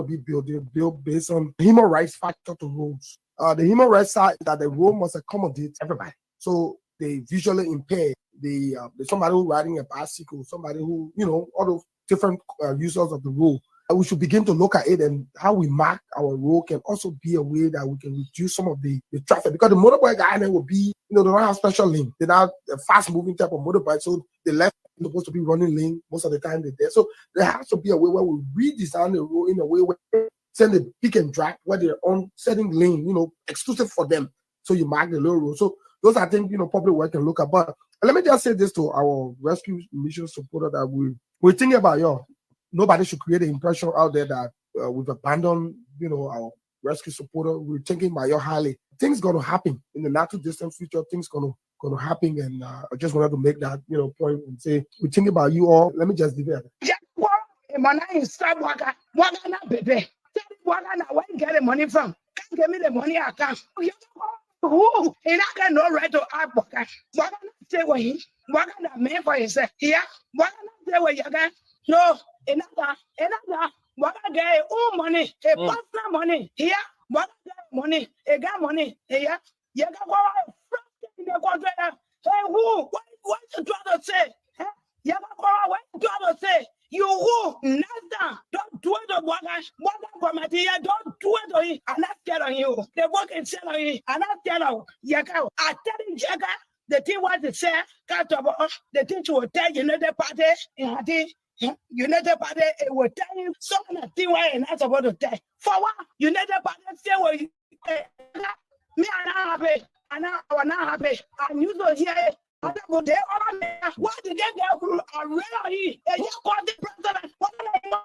be built based on human rights factor to roads. The human rights side that the road must accommodate everybody. So they visually impaired, the somebody who riding a bicycle, somebody who, all those different users of the road. We should begin to look at it, and how we mark our road can also be a way that we can reduce some of the traffic, because the motorbike guy then will be, they don't have special lane. They're not a fast moving type of motorbike. So the left is supposed to be running lane most of the time they're there. So there has to be a way where we redesign the road in a way where send the pick and drop where they're on setting lane, exclusive for them. So you mark the little road. So those I think, public work can look at. But let me just say this to our rescue mission supporter, that we're thinking about, nobody should create the impression out there that we've abandoned, our rescue supporter. We're thinking about your highly. Things going to happen in the not too distant future. Things going to happen, and I just wanted to make that point and say we're thinking about you all. Let me just leave it. Yeah, well, money is stop waka na baby. Waka na where you get the money from? Can't give me the money I can. Who? And I got no right to ask waka. Waka na stay where he. Waka na man for himself. Yeah. Waka na stay where you can. No. Another, what I get own money, a personal money, here, what I get money, a got money, here, you got what in the country. Hey, who? What you trying to say? You got what you trying to say? You who? Nothing. Don't do it on what from my dear, don't do it on you. I'm not scared on you. The work is set on you. I'm not scared on you. I tell you, Jagger, the thing what to say, got to the thing to tell you, the party, and I did. United Party will tell you something that thing why you're not supposed to tell. For what? United Party say what you me I'm not happy. I'm not happy. I'm used to hear it. What did they get already? You call the president. What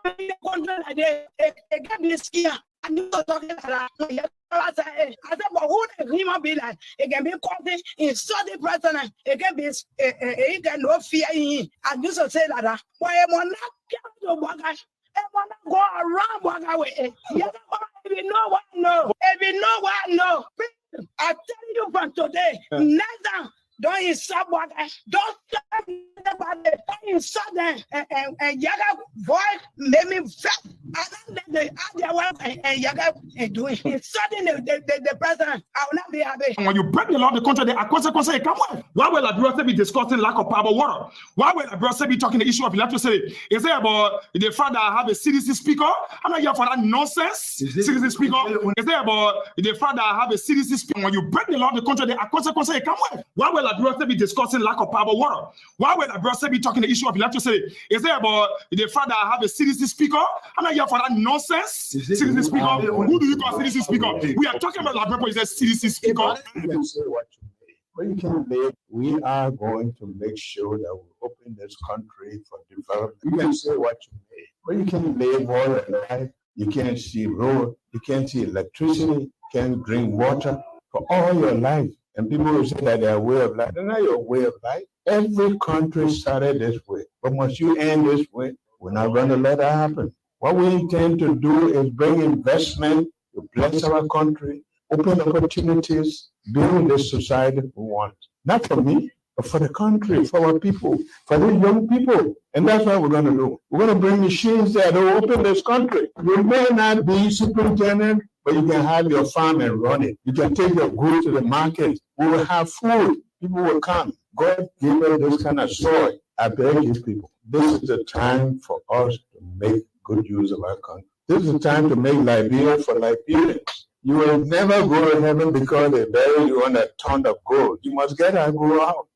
are they country like this? It get me scared. And you were talking about that. I said, but who the human be like? It can be causing insult the president. It can be, it can no fear in him. And you should say that. Why am I not going to work? I want to go around work away. If you know what I know, I tell you from today, never. Don't insult what don't about it. Don't insult them and Yaga voice made me fat. I don't let the other one and Yaga doing insulting the president. I will not be happy. When you break the law of the country, there are consequences. Come on. Why will Abroad be discussing lack of power water? Why will Abroad be talking the issue of electricity? Is it about the fact that I have a CDC speaker? I'm not here for that nonsense. CDC speaker. Is it about the fact that I have a CDC speaker? When you break the law of the country, there are consequences. Come on. Why will Abroad be discussing lack of power water? Why will Abroad be talking the issue of electricity? Is it about the fact that I have a CDC speaker? I'm not here for that nonsense. CDC speaker. Who do you call CDC speaker? We are talking about Abroad is a CDC speaker. You can say what you may. When you can live, we are going to make sure that we open this country for development. You can say what you may. When you can live all your life, you can't see road, you can't see electricity, you can't drink water for all your life. And people will say that their way of life. That's not your way of life. Every country started this way. But once you end this way, we're not going to let that happen. What we intend to do is bring investment to bless our country, open opportunities, build the society we want. Not for me, but for the country, for our people, for these young people. And that's what we're going to do. We're going to bring machines that will open this country. You may not be superintendent, but you can have your farm and run it. You can take your goods to the market. We will have food. People will come. God gave us this kind of soil. I beg you people, this is the time for us to make good use of our country. This is the time to make Liberia for Liberians. You will never go to heaven because they bury you on a ton of gold. You must get that gold out.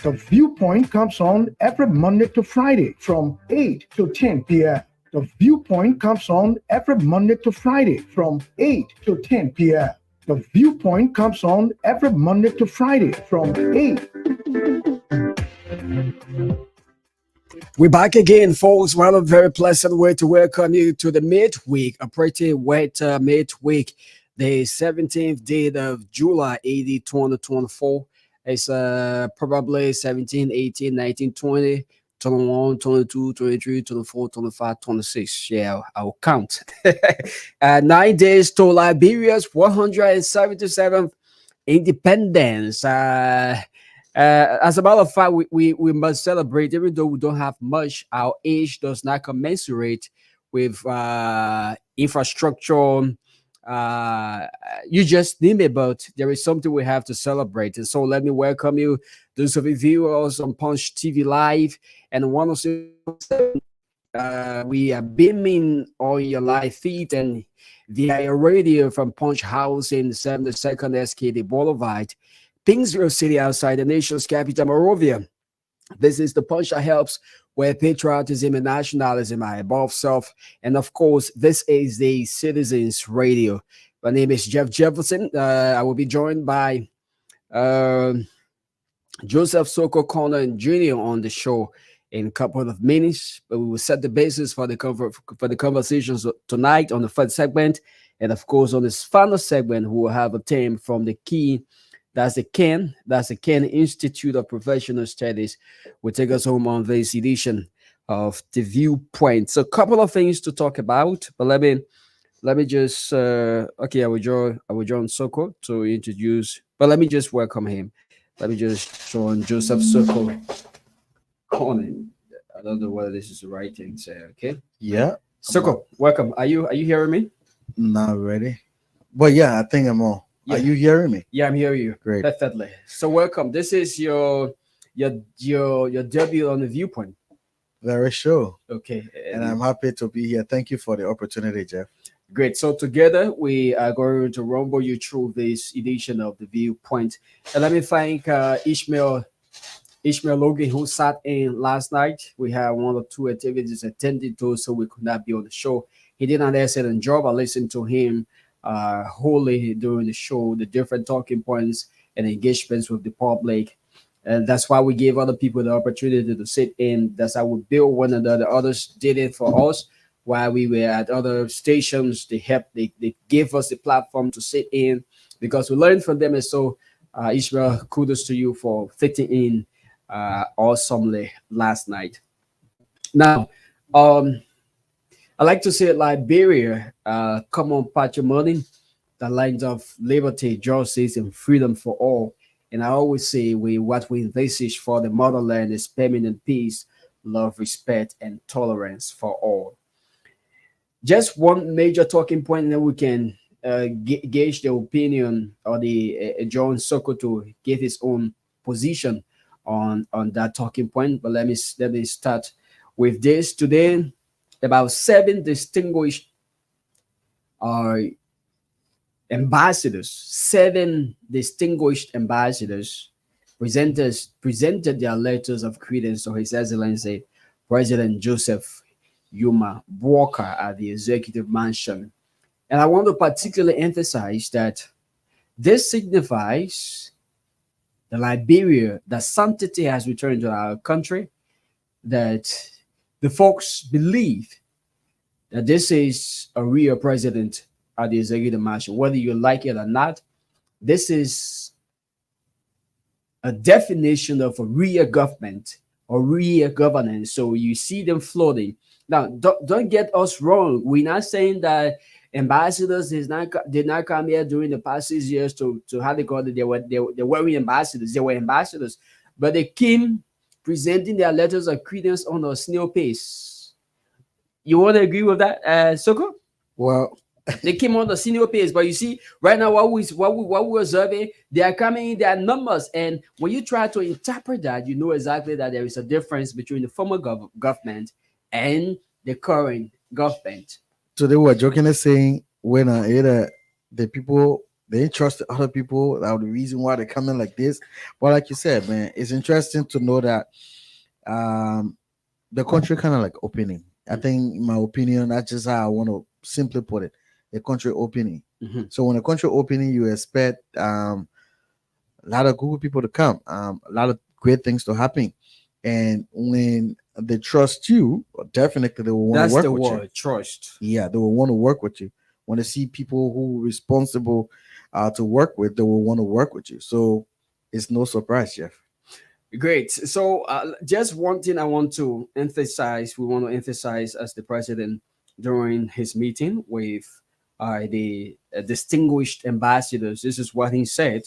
The Viewpoint comes on every Monday to Friday from 8 to 10 p.m. The Viewpoint comes on every Monday to Friday from 8 to 10 p.m. The Viewpoint comes on every Monday to Friday from 8. We're back again, folks. We have a very pleasant way to welcome you to the midweek, a pretty wet midweek, the 17th day of July, AD 2024. It's probably 17, 18, 19, 20, 21, 22, 23, 24, 25, 26. Yeah, I'll count. 9 days to Liberia's 177th independence. As a matter of fact, we must celebrate, even though we don't have much. Our age does not commensurate with infrastructure. You just name it, but there is something we have to celebrate. And so let me welcome you, those of you viewers on Punch TV Live and 107. We are beaming on your live feed and via your radio from Punch House in 72nd SKD Boulevard, Pingsville City, outside the nation's capital, Monrovia. This is the Punch that helps, where patriotism and nationalism are above self. And of course, this is the Citizens Radio. My name is Jeff Jefferson. I will be joined by Joseph Soko Connor Jr. on the show in a couple of minutes, but we will set the basis for the conversations tonight on the first segment, and of course on this final segment we will have a team from the key. That's the Ken Institute of Professional Studies. Will take us home on this edition of The Viewpoint. So a couple of things to talk about, but let me just okay. I will join Soko to introduce, but let me just welcome him. Let me just join Joseph Soko. Conan. I don't know whether this is the right thing to say. Okay. Yeah. Soko, welcome. Are you hearing me? Not ready. But yeah, I think I'm on. Yeah. Are you hearing me? Yeah, I'm hearing you. Great. Perfectly. So welcome. This is your debut on The Viewpoint. Very sure. Okay. And I'm happy to be here. Thank you for the opportunity, Jeff. Great. So together we are going to rumble you through this edition of The Viewpoint. And let me thank Ishmael Logan, who sat in last night. We had one or two activities attended to, so we could not be on the show. He did an excellent job. I listened to him wholly during the show, the different talking points and engagements with the public. And that's why we gave other people the opportunity to sit in. That's how we build one another. Others did it for us while we were at other stations. They gave us the platform to sit in because we learned from them. And so, Ishmael, kudos to you for fitting in awesomely last night. Now, I like to say Liberia, common patrimony, the lines of liberty, justice, and freedom for all. And I always say what we envisage for the motherland is permanent peace, love, respect, and tolerance for all. Just one major talking point, and then we can gauge the opinion or the John Soko to give his own position on that talking point. But let me start with this. Today, about 7 distinguished seven distinguished ambassadors presented their letters of credence to His Excellency President Joseph Yuma Walker at the Executive Mansion. And I want to particularly emphasize that this signifies the Liberia, that sanctity has returned to our country, that the folks believe that this is a real president at the Executive Mansion. Whether you like it or not, this is a definition of a real government or real governance. So you see them floating. Now, don't get us wrong. We're not saying that ambassadors did not come here during the past 6 years to how they call it. They were ambassadors. They were ambassadors, but they came presenting their letters of credence on a snail pace. You want to agree with that, Soko? Well, they came on the senior pace, but you see, right now, what we're observing, they are coming in their numbers, and when you try to interpret that, you know exactly that there is a difference between the former government and the current government. Today we were jokingly saying when either the people they trust other people, that was the reason why they're coming like this. But like you said, man, it's interesting to know that the country kind of like opening. I think, in my opinion, that's just how I want to simply put it. The country opening. Mm-hmm. So when a country opening, you expect a lot of good people to come, a lot of great things to happen. And when they trust you, definitely they will want to work with you. That's the word, trust. Yeah, they will want to work with you. When they see people who are responsible to work with, they will want to work with you. So it's no surprise, Jeff. Great. So just one thing I want to emphasize, we want to emphasize as the president during his meeting with the distinguished ambassadors. This is what he said.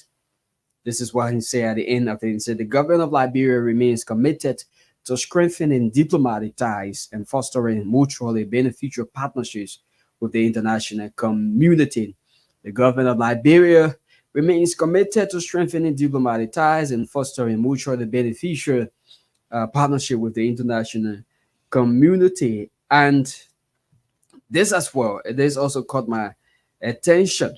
This is what he said at the end of it. He said the government of Liberia remains committed to strengthening diplomatic ties and fostering mutually beneficial partnerships with the international community. The government of Liberia remains committed to strengthening diplomatic ties and fostering mutually beneficial partnership with the international community. And this as well, this also caught my attention.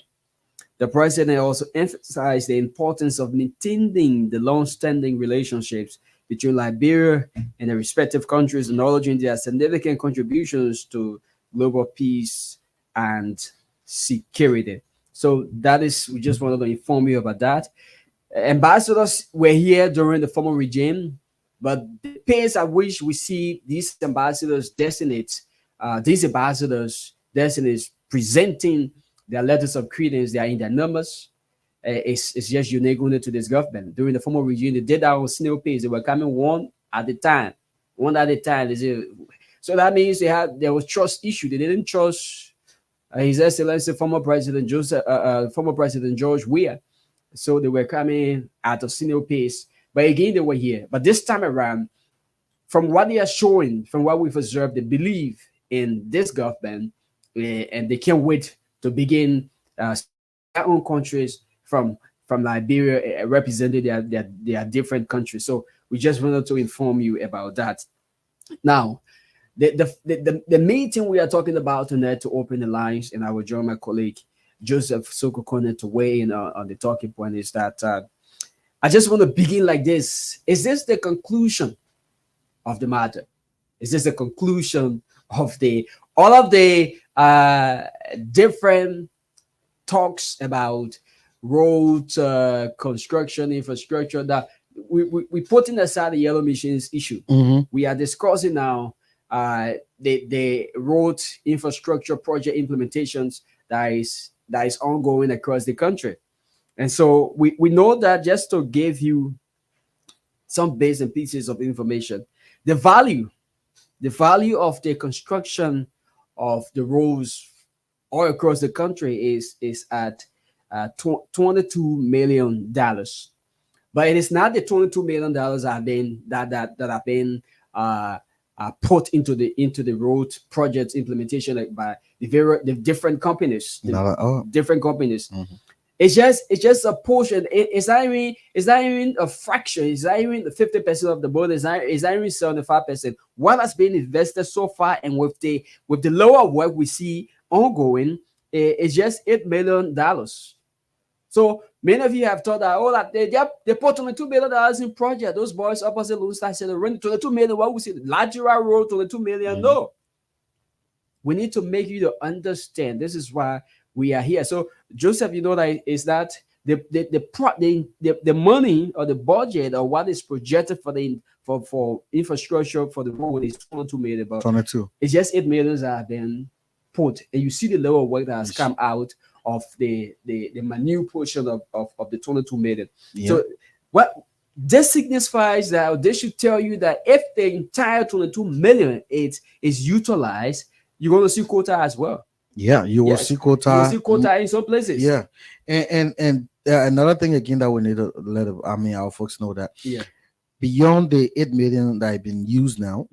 The president also emphasized the importance of maintaining the long-standing relationships between Liberia and the respective countries, acknowledging their significant contributions to global peace and security. So that is, we just wanted to inform you about that. Ambassadors were here during the former regime, but the pace at which we see these ambassadors designates presenting their letters of credence, they are in their numbers. It's just unique only to this government. During the former regime, they did that on snail pace. They were coming one at a time. So that means there was trust issue. They didn't trust His Excellency former President George Weah. So they were coming at a snail pace. But again, they were here. But this time around, from what they are showing, from what we've observed, they believe in this government, and they can't wait to begin their own countries from Liberia, representing their different countries. So we just wanted to inform you about that. Now, the main thing we are talking about tonight, to open the lines, and I will join my colleague Joseph Sokokone to weigh in on the talking point, is that I just want to begin like this. Is this the conclusion of the matter? Is this the conclusion of all of the different talks about road construction, infrastructure, that we putting aside the yellow machines issue? We are discussing now the road infrastructure project implementations that is ongoing across the country. And so we know that, just to give you some bits and pieces of information, the value of the construction of the roads all across the country is at $22 million. But it is not the $22 million that have been put into the road projects implementation by the different companies. Different companies. It's just a portion. It's not even a fraction. It's not even 50% of the budget. It's not even 75%. What has been invested so far, and with the lower work we see ongoing, it's just $8 million. So many of you have thought that they put $22 million in project. Those boys opposite Lone Star said rent $22 million. What we see, Lajira Road, $22 million. No, we need to make you to understand. This is why we are here. So Joseph, you know that is that the money or the budget or what is projected for infrastructure for the road is $22 million. But 22. It's just $8 million that have been put, and you see the lower work that has come out of the minute portion of the $22 million. Yeah. So what this signifies, that they should tell you that if the entire $22 million is utilized, you're going to see quota as well. Yeah, you will see quota. You will see quota in some places. Yeah, and another thing again that we need to let our folks know that beyond the 8 million that have been used now,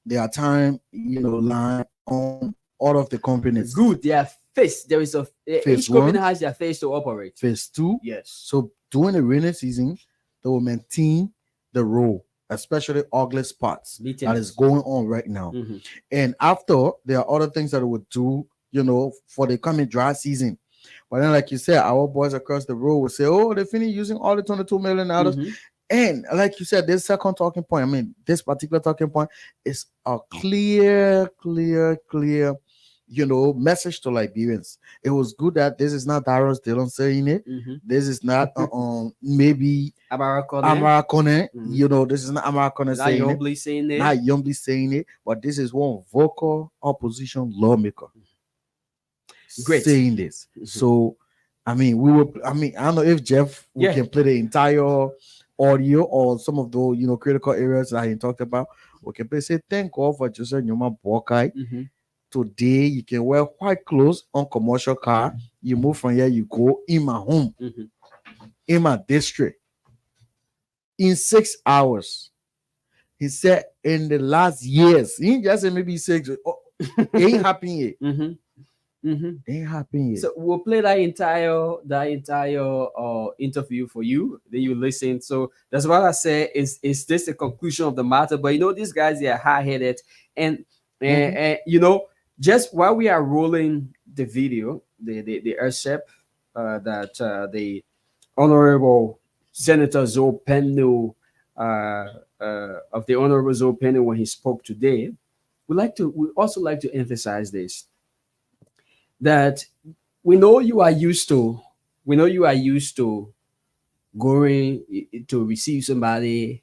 there are time line on all of the companies. Good, they are phase. There is each company has their phase to operate. Phase 2, yes. So during the rainy season, they will maintain the road, especially ugly spots that is going on right now. And after, there are other things that they would do, for the coming dry season. But then, like you said, our boys across the road will say, oh, they finished using all the $22 million. And like you said, this second talking point, this particular talking point is a clear, message to Liberians. It was good that this is not Darius Dillon saying it. This is not maybe Amara Kone. This is not Amara Kone saying it. Not Yombly saying it. But this is one vocal opposition lawmaker saying this. So I don't know if Jeff can play the entire audio or some of the critical areas that he talked about. We can say thank God for Joseph Nyuma Boakai. Today you can wear white clothes on commercial car. You move from here, you go in my home. in my district in 6 hours. He said in the last years, he didn't just say maybe 6. It ain't happening yet. Ain't happening yet. So we'll play that entire interview for you. Then you listen. So that's what I say. Is this the conclusion of the matter? But you know, these guys, they are hard-headed, and you know, just while we are rolling the video, the excerpt that the Honorable Senator Zoe Penno of the Honorable Zoe Penno, when he spoke today, we also like to emphasize this, that we know you are used to going to receive somebody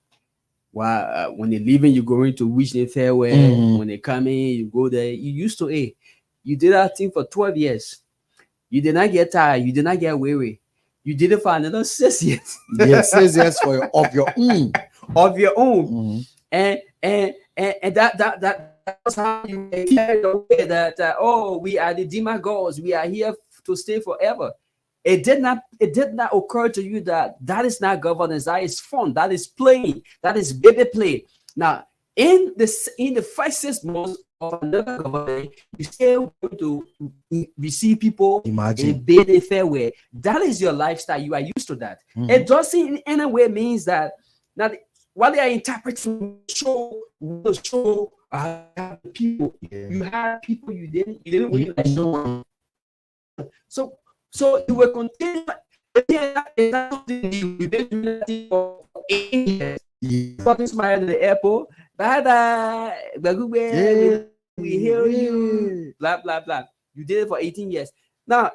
while when they're leaving, you're going to wish them farewell. When they come in, you go there. You used to you did that thing for 12 years. You did not get tired, you did not get weary. You did it for another 6 years. Yes, 6 years of your own. And that's how you carry away that we are the demagogues, we are here to stay forever. It did not occur to you that is not governance, that is fun, that is playing, that is baby play. Now, in the first 6 months of another government, you still going to receive people and bid a farewell. That is your lifestyle. You are used to that. It doesn't in any way means that now what they are interpreting show people. You had people you didn't really like no one. So you will continue. It's not something new. You've been doing that for 8 years. Fucking smile at the airport. Bye. We hear you. Blah blah blah. You did it for 18 years. Now,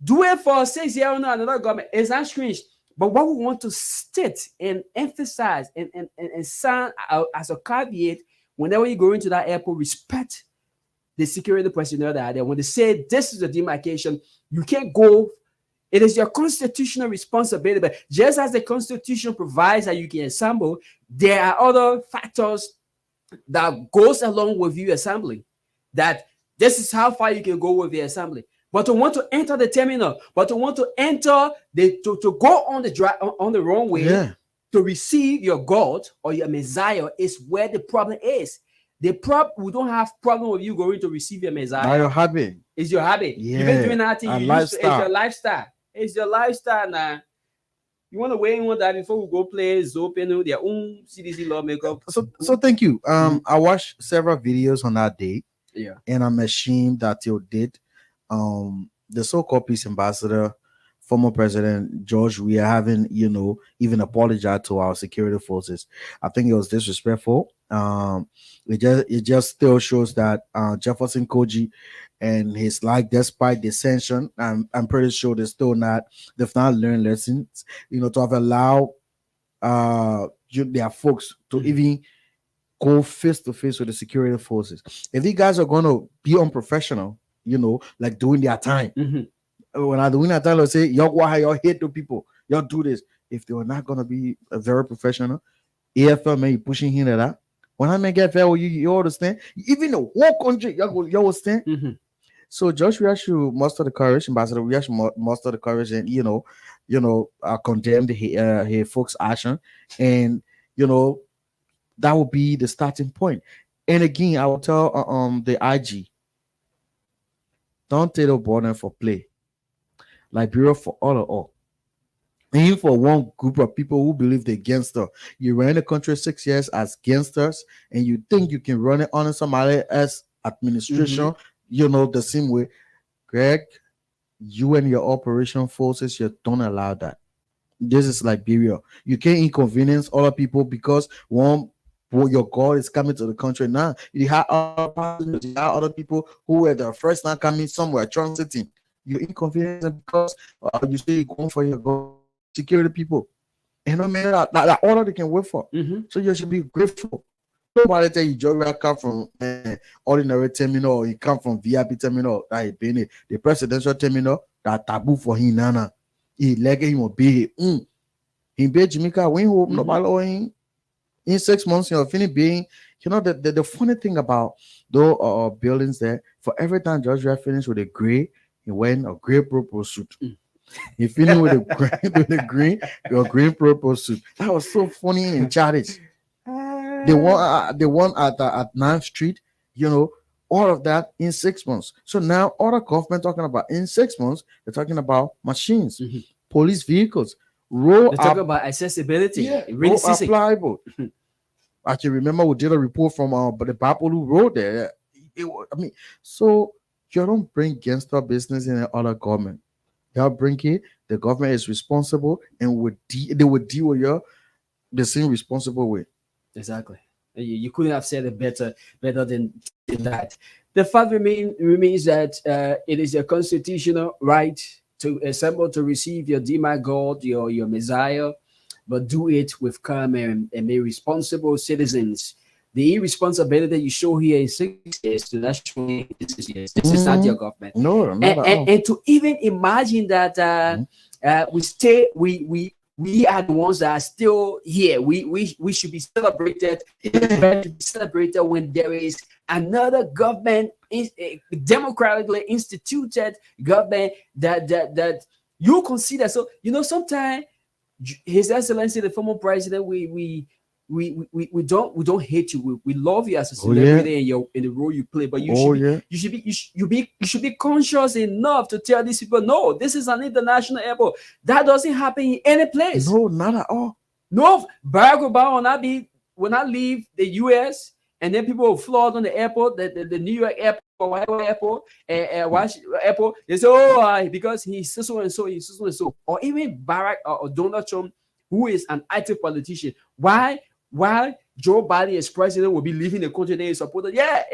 do it for 6 years. No, another government. It's not strange. But what we want to state and emphasize and sound out as a caveat, whenever you go into that airport, respect the security personnel that are there. When they say this is a demarcation, you can't go. It is your constitutional responsibility. But just as the Constitution provides that you can assemble, there are other factors that goes along with you assembling. That this is how far you can go with the assembly. But to want to enter the terminal, but to want to enter to go on the wrong way to receive your God or your Messiah is where the problem is. We don't have problem with you going to receive your Messiah. Now your habit. It's your habit. Yeah. You've been doing that thing. It's your lifestyle. It's your lifestyle now. You want to weigh in on that before we go play Zopen, their own CDC lawmaker. So thank you. I watched several videos on that day. Yeah. And I'm ashamed that you did. The so-called peace ambassador, former President George, we are having, even apologized to our security forces. I think it was disrespectful. It just still shows that Jefferson Koji and his despite dissension, I'm pretty sure they've not learned lessons, to have allowed their folks to even go face to face with the security forces. If these guys are going to be unprofessional, doing their time. When I doing that time, I'll say, y'all hate the people, y'all do this. If they were not going to be a very professional, AFL may pushing him at that. When I make AFL, you understand? Even the whole country, you understand? So Joshua should muster the courage, Ambassador, we should muster the courage and, condemn his folks' action. And, that will be the starting point. And again, I will tell the IG, don't take the border for play. Liberia for all. And for one group of people who believe they're gangster. You ran the country 6 years as gangsters, and you think you can run it under somebody else's administration, the same way. Greg, you and your operation forces, you don't allow that. This is Liberia. You can't inconvenience other people because your God is coming to the country now. You have other people who were the first time coming somewhere, transiting. You inconvenience them because you say you're going for your God. Security people. And no matter that all they can wait for. So you should be grateful. Nobody tell you Joey come from ordinary terminal or he come from VIP terminal. That been the presidential terminal that taboo for him. Nana. He like him obey him. He be Jamaica when hope nobody or him. In 6 months, finish being, the funny thing about those buildings there, for every time Georgia finished with a gray, he went a gray purple suit. He feeling with the green purple suit. That was so funny and childish. The one at 9th Street, all of that in 6 months. So now other government talking about in 6 months, they're talking about machines, police vehicles, They're talking about accessibility. Really applicable. Actually, remember we did a report from the Bapolu Road there. So you don't bring gangster business in the other government. They'll bring it. The government is responsible, and they would deal with you the same responsible way. Exactly. You couldn't have said it better than that. The fact remains that it is a constitutional right to assemble to receive your demigod, your Messiah, but do it with calm and be responsible citizens. The irresponsibility you show here in 6 years to nationally, this is not your government. No, not at all. And to even imagine that we are the ones that are still here. We should be celebrated. Celebrated when there is another government, democratically instituted government that you consider. So sometimes His Excellency, the former president, we don't hate you. We love you as a celebrity in the role you play. But you should be conscious enough to tell these people, no, this is an international airport. That doesn't happen in any place. No, not at all. No, Barack Obama will not leave the US, and then people will flood on the airport, the New York airport, or whatever airport, Washington airport. They say, because he's so and so, he's so and so. Or even Barack or Donald Trump, who is an active politician. Why Joe Biden as president will be leaving the country they supported? Yeah.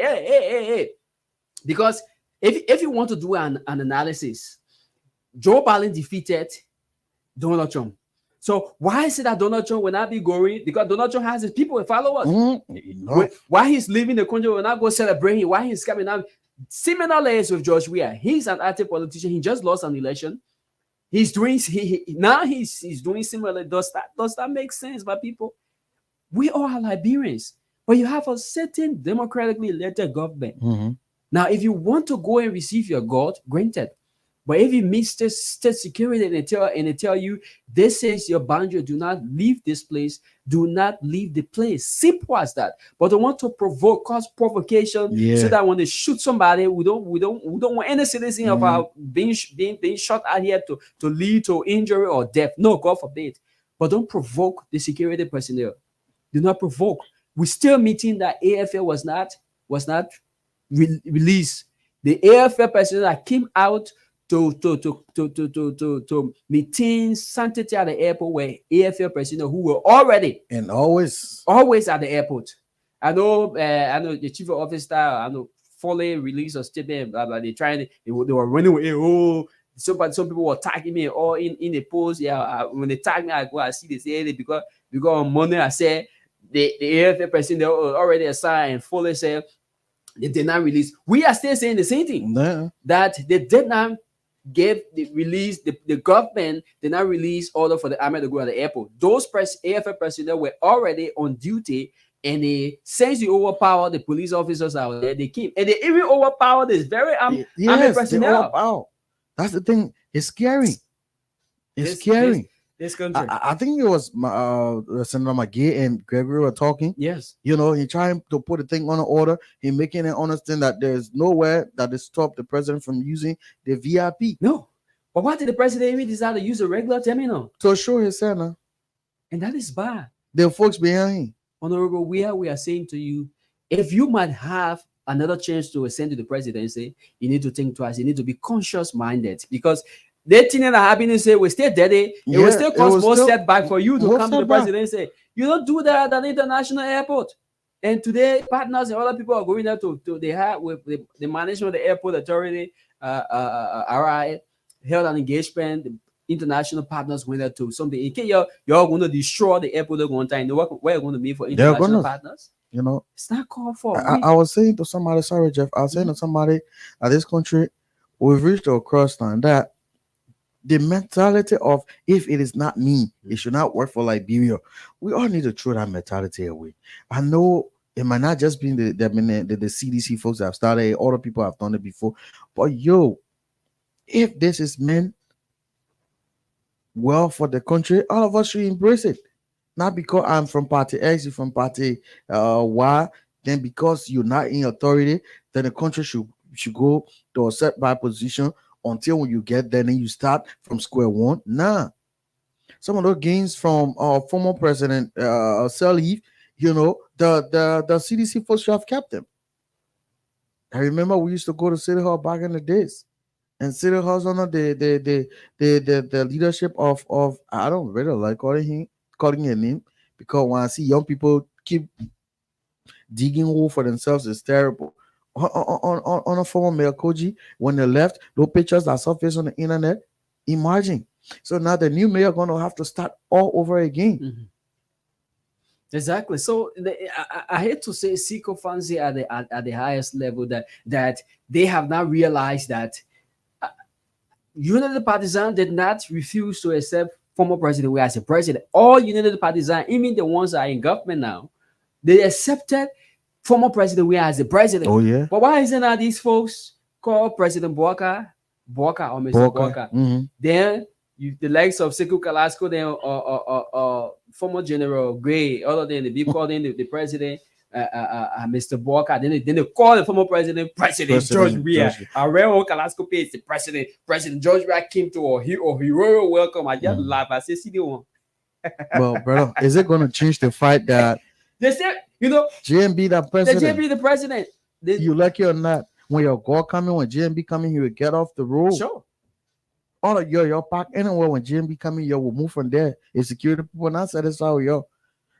Because if you want to do an analysis, Joe Biden defeated Donald Trump. So why is it that Donald Trump will not be going? Because Donald Trump has his people and followers. Why he's leaving the country will not go celebrate him? Why he's coming out? Similarly as with George Weah. He's an active politician. He just lost an election. He's doing he's doing similar. Does that make sense, my people? We all are Liberians, but you have a certain democratically elected government. Now, if you want to go and receive your God, granted. But if you miss state security and they tell you this is your boundary, do not leave this place, do not leave the place. Simple as that. But they want to cause provocation so that when they shoot somebody, we don't want any citizen of our being shot out here to lead to injury or death. No, God forbid. But don't provoke the security personnel. Do not provoke. We're still meeting that AFL was not released. The AFL personnel that came out to maintain sanctity at the airport where AFL personnel who were already and always at the airport. I know the chief of officer, fully released a statement. They were running away. Some people were tagging me all in the post. When they tag me, I go and see they say because on Monday I said the AFL personnel already assigned and fully said they did not release. We are still saying the same thing that they did not the government did not release order for the army to go at the airport. Those AFL personnel were already on duty, and they since you overpower the police officers out there, they came and they even overpower this very army personnel. That's the thing. It's scary. It's scary. This country. I think it was Senator McGee and Gregory were talking. Yes. He trying to put a thing on an order. He making it understand that there's nowhere that they stop the president from using the VIP. No. But why did the president even decide to use a regular terminal? To show his Senate. And that is bad. The folks behind him. Honorable, we are saying to you, if you might have another chance to ascend to the presidency, you need to think twice. You need to be conscious-minded, because the thing that happened say we stay dirty. It will still cause more setback for you to come to the presidency. You don't do that at an international airport. And today, partners and other people are going there to they have with the management of the airport authority, RI, held an engagement. The international partners went there to something. In case you're going to destroy the airport at one time, where you're going to meet for international partners. It's not called for. I was saying to somebody, sorry, Jeff, I was saying to somebody at this country, we've reached a crossline that the mentality of if it is not me, it should not work for Liberia. We all need to throw that mentality away. I know it might not just be the CDC folks that have started, other people have done it before. But if this is meant well for the country, all of us should embrace it. Not because I'm from party X, you're from party Y, then because you're not in authority, then the country should go to a set by position until when you get there, then you start from square one. Nah. Some of those gains from former President Sirleaf, you know, the CDC folks should have kept them. I remember we used to go to City Hall back in the days. And City Hall's under the leadership of I don't really like calling his name, because when I see young people keep digging hole for themselves, it's terrible. On a former Mayor Koji, when they left, those pictures that surface on the internet, imagine. So now the new mayor gonna have to start all over again. Mm-hmm. Exactly. So I hate to say sycophancy at the highest level that they have not realized that United Partisan did not refuse to accept former President Weah as a president. All United Partisan, even the ones that are in government now, they accepted former President Weah as the president. Oh yeah. But why isn't that these folks call President Bouaka or Mr. Bouaka? Mm-hmm. Then the likes of Sekou Kalasco, then or former General Gray, all of them, they be calling the president Mr. Bouaka. Then they call the former president George Weah. Areo Kalasco is the president. President George Weah came to a hero welcome. I just laugh. I say, see the one. Well, brother, is it going to change the fight that they say, you know, JMB the president? The JMB the president. You like it or not? When your God coming, when JMB coming, he will get off the road. Sure. All of your park anywhere when JMB coming, you will move from there. If security people not satisfied with you,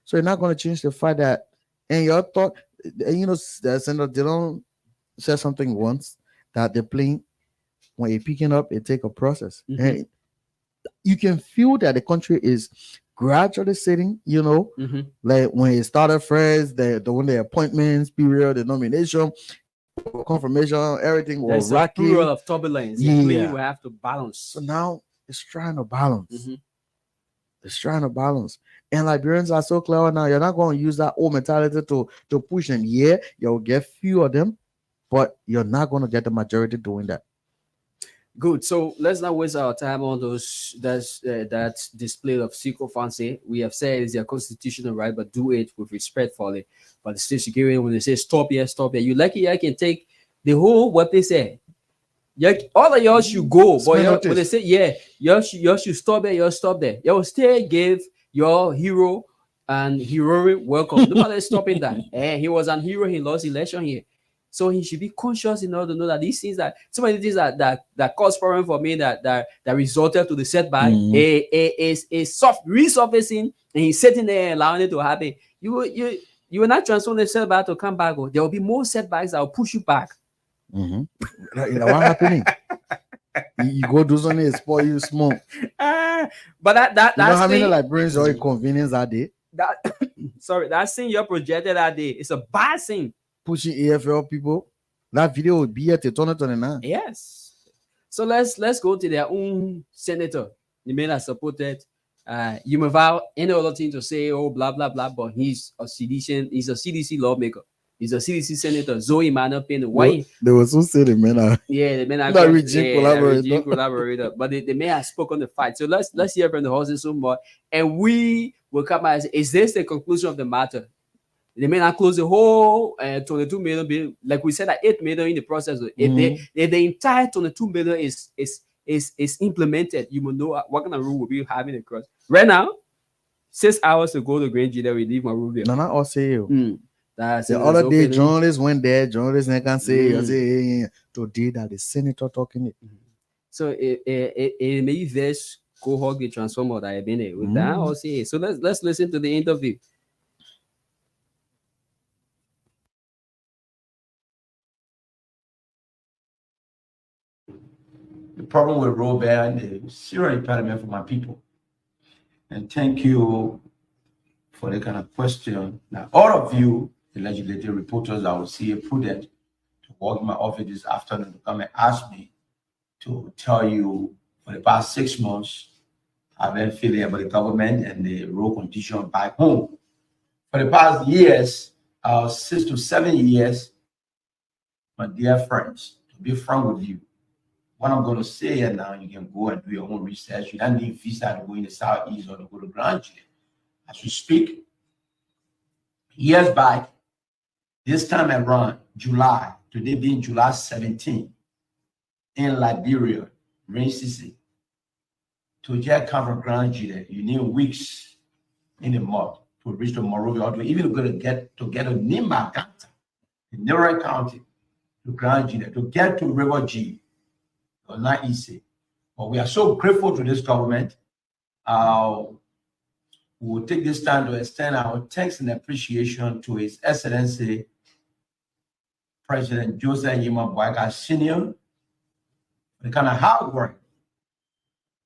so you're not going to change the fact that. And your thought, you know, Senator Dillon said something once that the plane, when you're picking up, it take a process, and you can feel that the country is gradually sitting. You know, like when it started first, when the appointments period, the nomination, confirmation, everything was rocky. Period of turbulence. Yeah, we have to balance. So now it's trying to balance. It's trying to balance. And Liberians are so clever now. You're not going to use that old mentality to push them. Yeah, you'll get few of them, but you're not going to get the majority doing that. Good. So let's not waste our time on that display of sycophancy. We have said it's their constitutional right, but do it with respectfully. But the state security, when they say stop here, you like it, I can take the whole what they say. All of y'all should go, but when they say y'all should stop there, y'all stop there. Y'all still give your hero and heroic welcome. Nobody stopping that. And he was an hero, he lost election here. So he should be conscious in order to know that these things that so many things that caused problem for me that resulted to the setback is resurfacing, and he's sitting there allowing it to happen. You will not transform the setback to come back. There will be more setbacks that will push you back. You know what happening? You go do something, it spoil you smoke. But that's you know how many Liberians or inconvenience that day? That scene you projected that day, it's a bad scene. Pushing AFL people, that video would be at the 2029. Yes. So let's go to their own senator. The man that supported. You may have any other thing to say, oh blah blah blah, but he's a CDC lawmaker. He's a CDC senator, Zoe Manapin. Why? They were so silly, man. Yeah, the man not regime collaborator, but the man has spoken on the fight. So let's hear from the horses some more, and we will come as is this the conclusion of the matter? They may not close the whole 22 million bill, like we said, at 8 million in the process. If the entire 22 million is implemented, you will know what kind of rule will be having across. Right now, 6 hours to go to Grand G, we leave my rule there. No, not all say you. That's the other day, journalists went there. Journalists can say, today that the senator talking it. So it may this cohort get transformed that I've been there with that. I'll say. So let's listen to the interview. The problem with road ban is serious impediment for my people. And thank you for the kind of question. Now, all of you, the legislative reporters, I will see it prudent to walk in my office this afternoon to come and ask me to tell you for the past 6 months, I've been feeling about the government and the road condition back home. For the past years, 6 to 7 years, my dear friends, to be frank with you, what I'm going to say here now, you can go and do your own research. You don't need visa to go in the Southeast or to go to Grand Chile. As we speak, years back, this time around July, today being July 17, in Liberia, rain season, to just come from Grand Chile, you need weeks in a month to reach to Monrovia, or to even go to get to Nimba County, in Newry County, to Grand Chile, to get to River G. It was not easy. But we are so grateful to this government. We will take this time to extend our thanks and appreciation to His Excellency President Joseph Yima Boyka Sr. The kind of hard work,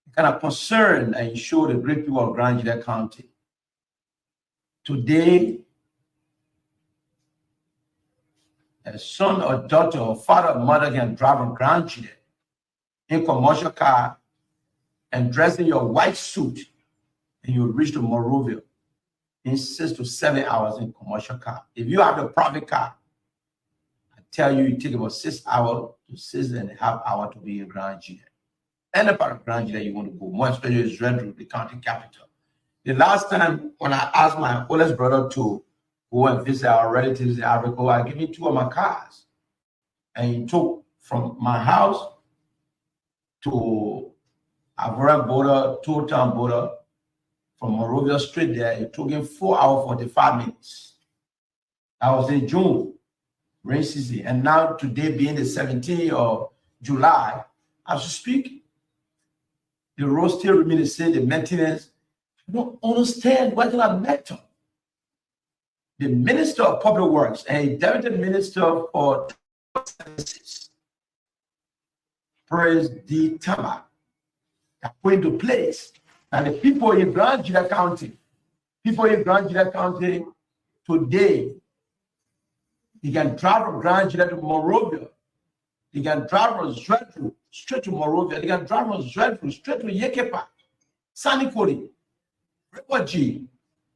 the kind of concern and ensure the great people of Grand Chile County. Today, a son or daughter or father or mother can drive a Grand Chile in commercial car and dress in your white suit, and you reach to Monrovia in 6 to 7 hours in commercial car. If you have a private car, I tell you, it takes about 6 hours to 6.5 hours to be in Grand Chile. Any part of Grand Chile you want to go, more especially is Red Road, the county capital. The last time when I asked my oldest brother to go and visit our relatives in Africa, I gave him 2 of my cars. And he took from my house to Ivorian border, Town border, from Monrovia straight there. It took him 4 hours, 45 minutes. That was in June, rain season. And now today being the 17th of July, as we speak, the road still remains the same, the maintenance. I don't understand what kind of matter. The Minister of Public Works and Deputy Minister for Services, Praise D. Tama, are put into place. And the people in Grand Chile County, today, they can drive from Grand Chile to Monrovia. They can drive from Zredru straight to Monrovia. They can drive from Zredru straight to Yekepa, Sanikori, River G.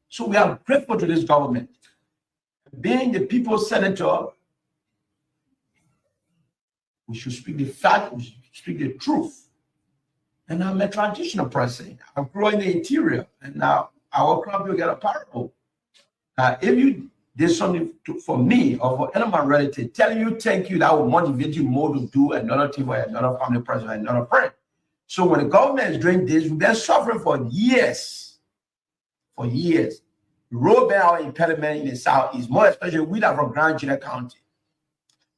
So we are grateful to this government. Being the people's senator, we should speak the fact, we should speak the truth. And I'm a traditional person. I grew in the interior, and now our crop will get a parable. If you did something for me or for any of my relatives, telling you thank you, that will motivate you more to do another thing for another family person, another friend. So when the government is doing this, we've been suffering for years. For years. Road ban impediment in the Southeast, more especially we are from Grand Chile County.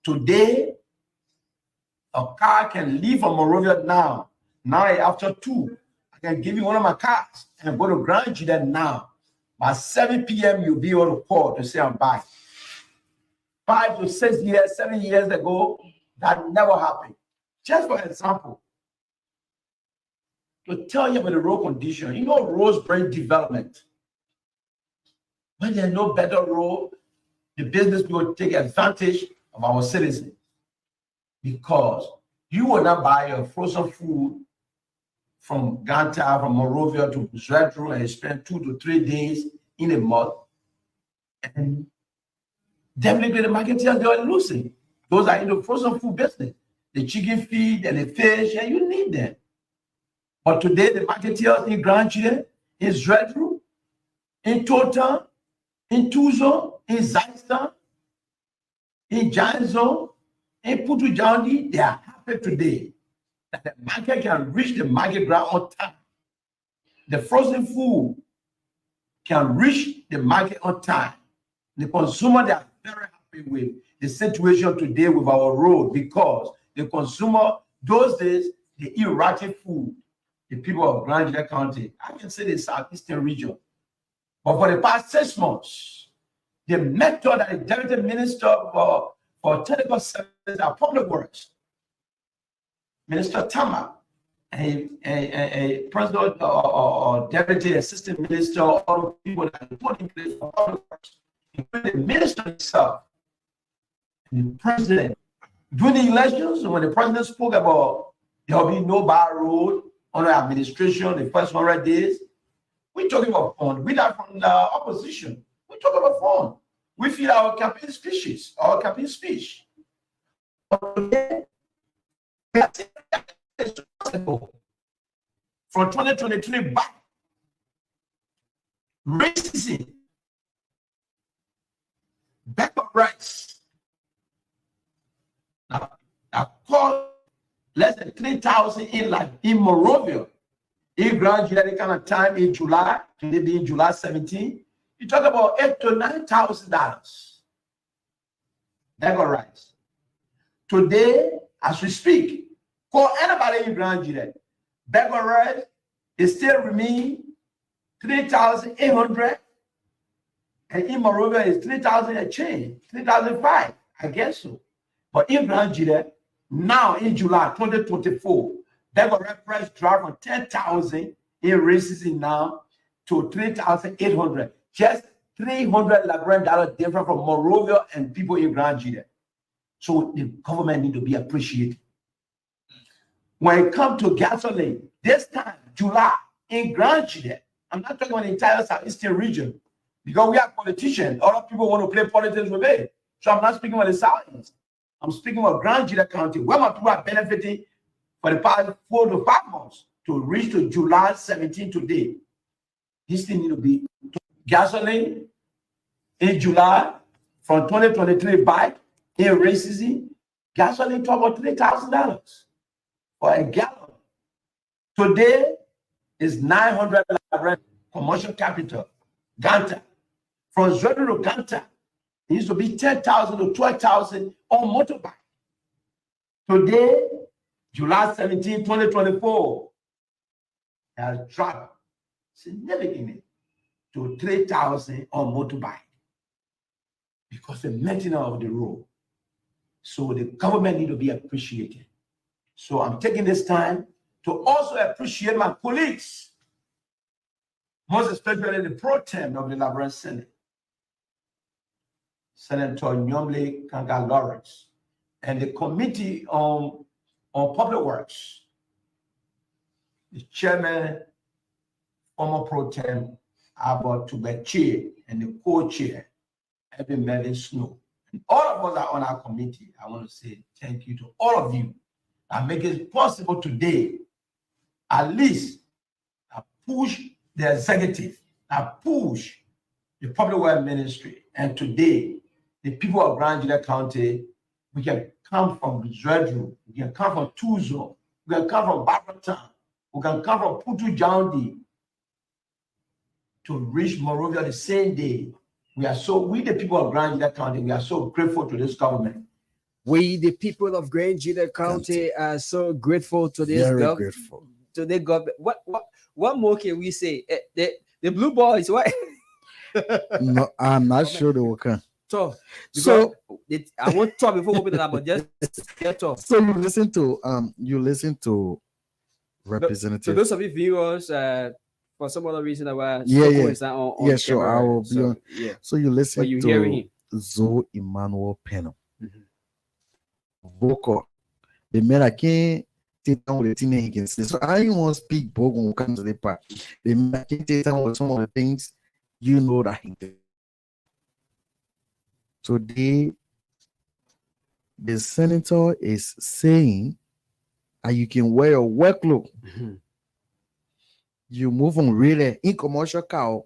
Today, a car can leave from Monrovia now after 2. I can give you one of my cars and go to Grand Chile now. By 7 p.m., you'll be able to call to say I'm back. 5 to 6 years, 7 years ago, that never happened. Just for example, to tell you about the road condition, you know, roads bring development. When there's no better road, the business people take advantage of our citizens, because you will not buy your frozen food from Ganta, from Monrovia to Zredru, and spend 2 to 3 days in a month. And definitely the marketeers, they are losing. Those are in the frozen food business. The chicken feed and the fish, and you need them. But today, the marketeers in Grand Chile, in Zredru, in Totan, in Tuzo, in Zaista, in Janzo, in Putujandi, they are happy today that the market can reach the market ground on time. The frozen food can reach the market on time. The consumer, they are very happy with the situation today with our road, because the consumer, those days, they eat ratchet food. The people of Grand Chile County, I can say the Southeastern region. But for the past 6 months, the method that the Deputy Minister for Technical Services and Public Works, Minister Tama, a President or Deputy Assistant Minister, all the people that are put in place for public works, including the Minister himself, and the President. During the elections, when the President spoke about there will be no bar road under administration the first 100 days, we're talking about fund. We're not from the opposition. We talk about fun. We feel our campaign speeches, our campaign speech. But today, we are From 2023 back, racism, back of rights. Now, I call less than 3,000 in Monrovia. In Grand July, kind of time in July, today being July 17, you talk about $8,000 to $9,000. Back of rights. Today, as we speak, call anybody in Grand July. Back of rights, it still remain 3,800, and in Monrovia is 3,000 a change, 3,005, I guess so. But in Grand July, now in July 2024, bag of rice price dropped from 10,000 in racism now to 3,800. Just $300 Liberian different from Monrovia and people in Grand July. So the government need to be appreciated. When it comes to gasoline, this time, July, in Grand July, I'm not talking about the entire Southeastern region, because we are politicians. Other people want to play politics with it. So I'm not speaking about the Southeast. I'm speaking about Grand July County, where my people are benefiting for the past 4 to 5 months to reach to July 17 today. This thing need to be gasoline in July from 2023 back in racism. Gasoline to about $3,000 for a gallon. Today is $900 commercial capital. Ganta. From Zredru to Ganta, it used to be 10,000 to 12,000 on motorbike. Today, July 17, 2024, has dropped significantly to 3,000 on motorbike because the maintenance of the road. So the government need to be appreciated. So I'm taking this time to also appreciate my colleagues, most especially the pro tem of the Liberian Senate, Senator Nyomle Kanga Lawrence, and the Committee on Public Works, the chairman, former pro tem Albert Tubechi, and the co-chair, Evan Melvin Snow. And all of us are on our committee. I want to say thank you to all of you that make it possible today, at least push the executive, push the public works ministry. And today, the people of Grand Julia County, we can come from Zredru, we can come from Tuzo, we can come from Barbertown, we can come from Putu Jaundi to reach Monrovia the same day. We, the people of Grand Julia County, we are so grateful to this government. We, the people of Grand Julia County, are so grateful to this government. To the government. What more can we say? The Blue Boys, what? No, I'm not sure they will come. So I won't talk before we open it up, but just talk. So you listen to Representative. So those of you viewers, for some other reason, sure. I will be on. Yeah. So you listen you to Zoe Emmanuel Peno. Vocal. The man I can't sit down with the thing he can say. So I don't want to speak book when we come to the part. The man I can't sit down with some of the things you know that he did. Today, the senator is saying that you can wear your work clothes. You move on really in commercial car,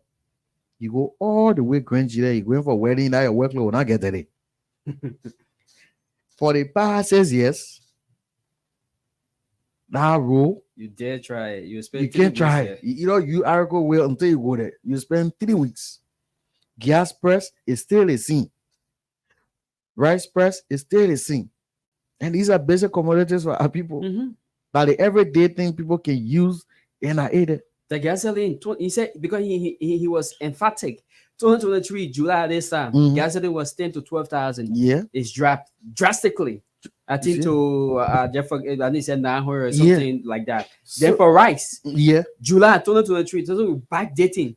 you go all the way Grand Julia, you're going for a wedding, that your work clothes will not get there. For the past 6 years, that rule, you dare try it. You can't try it. You are go well until you go there. You spend 3 weeks. Gas price is still the same. Rice price is still the same. And these are basic commodities for our people. But the everyday thing people can use and I ate it. The gasoline, he said, because he was emphatic. 2023, July this time, gasoline was 10 to 12,000. Yeah. It's dropped drastically. I think to I need said 900 or something like that. So, then for rice, July 2023, so backdating.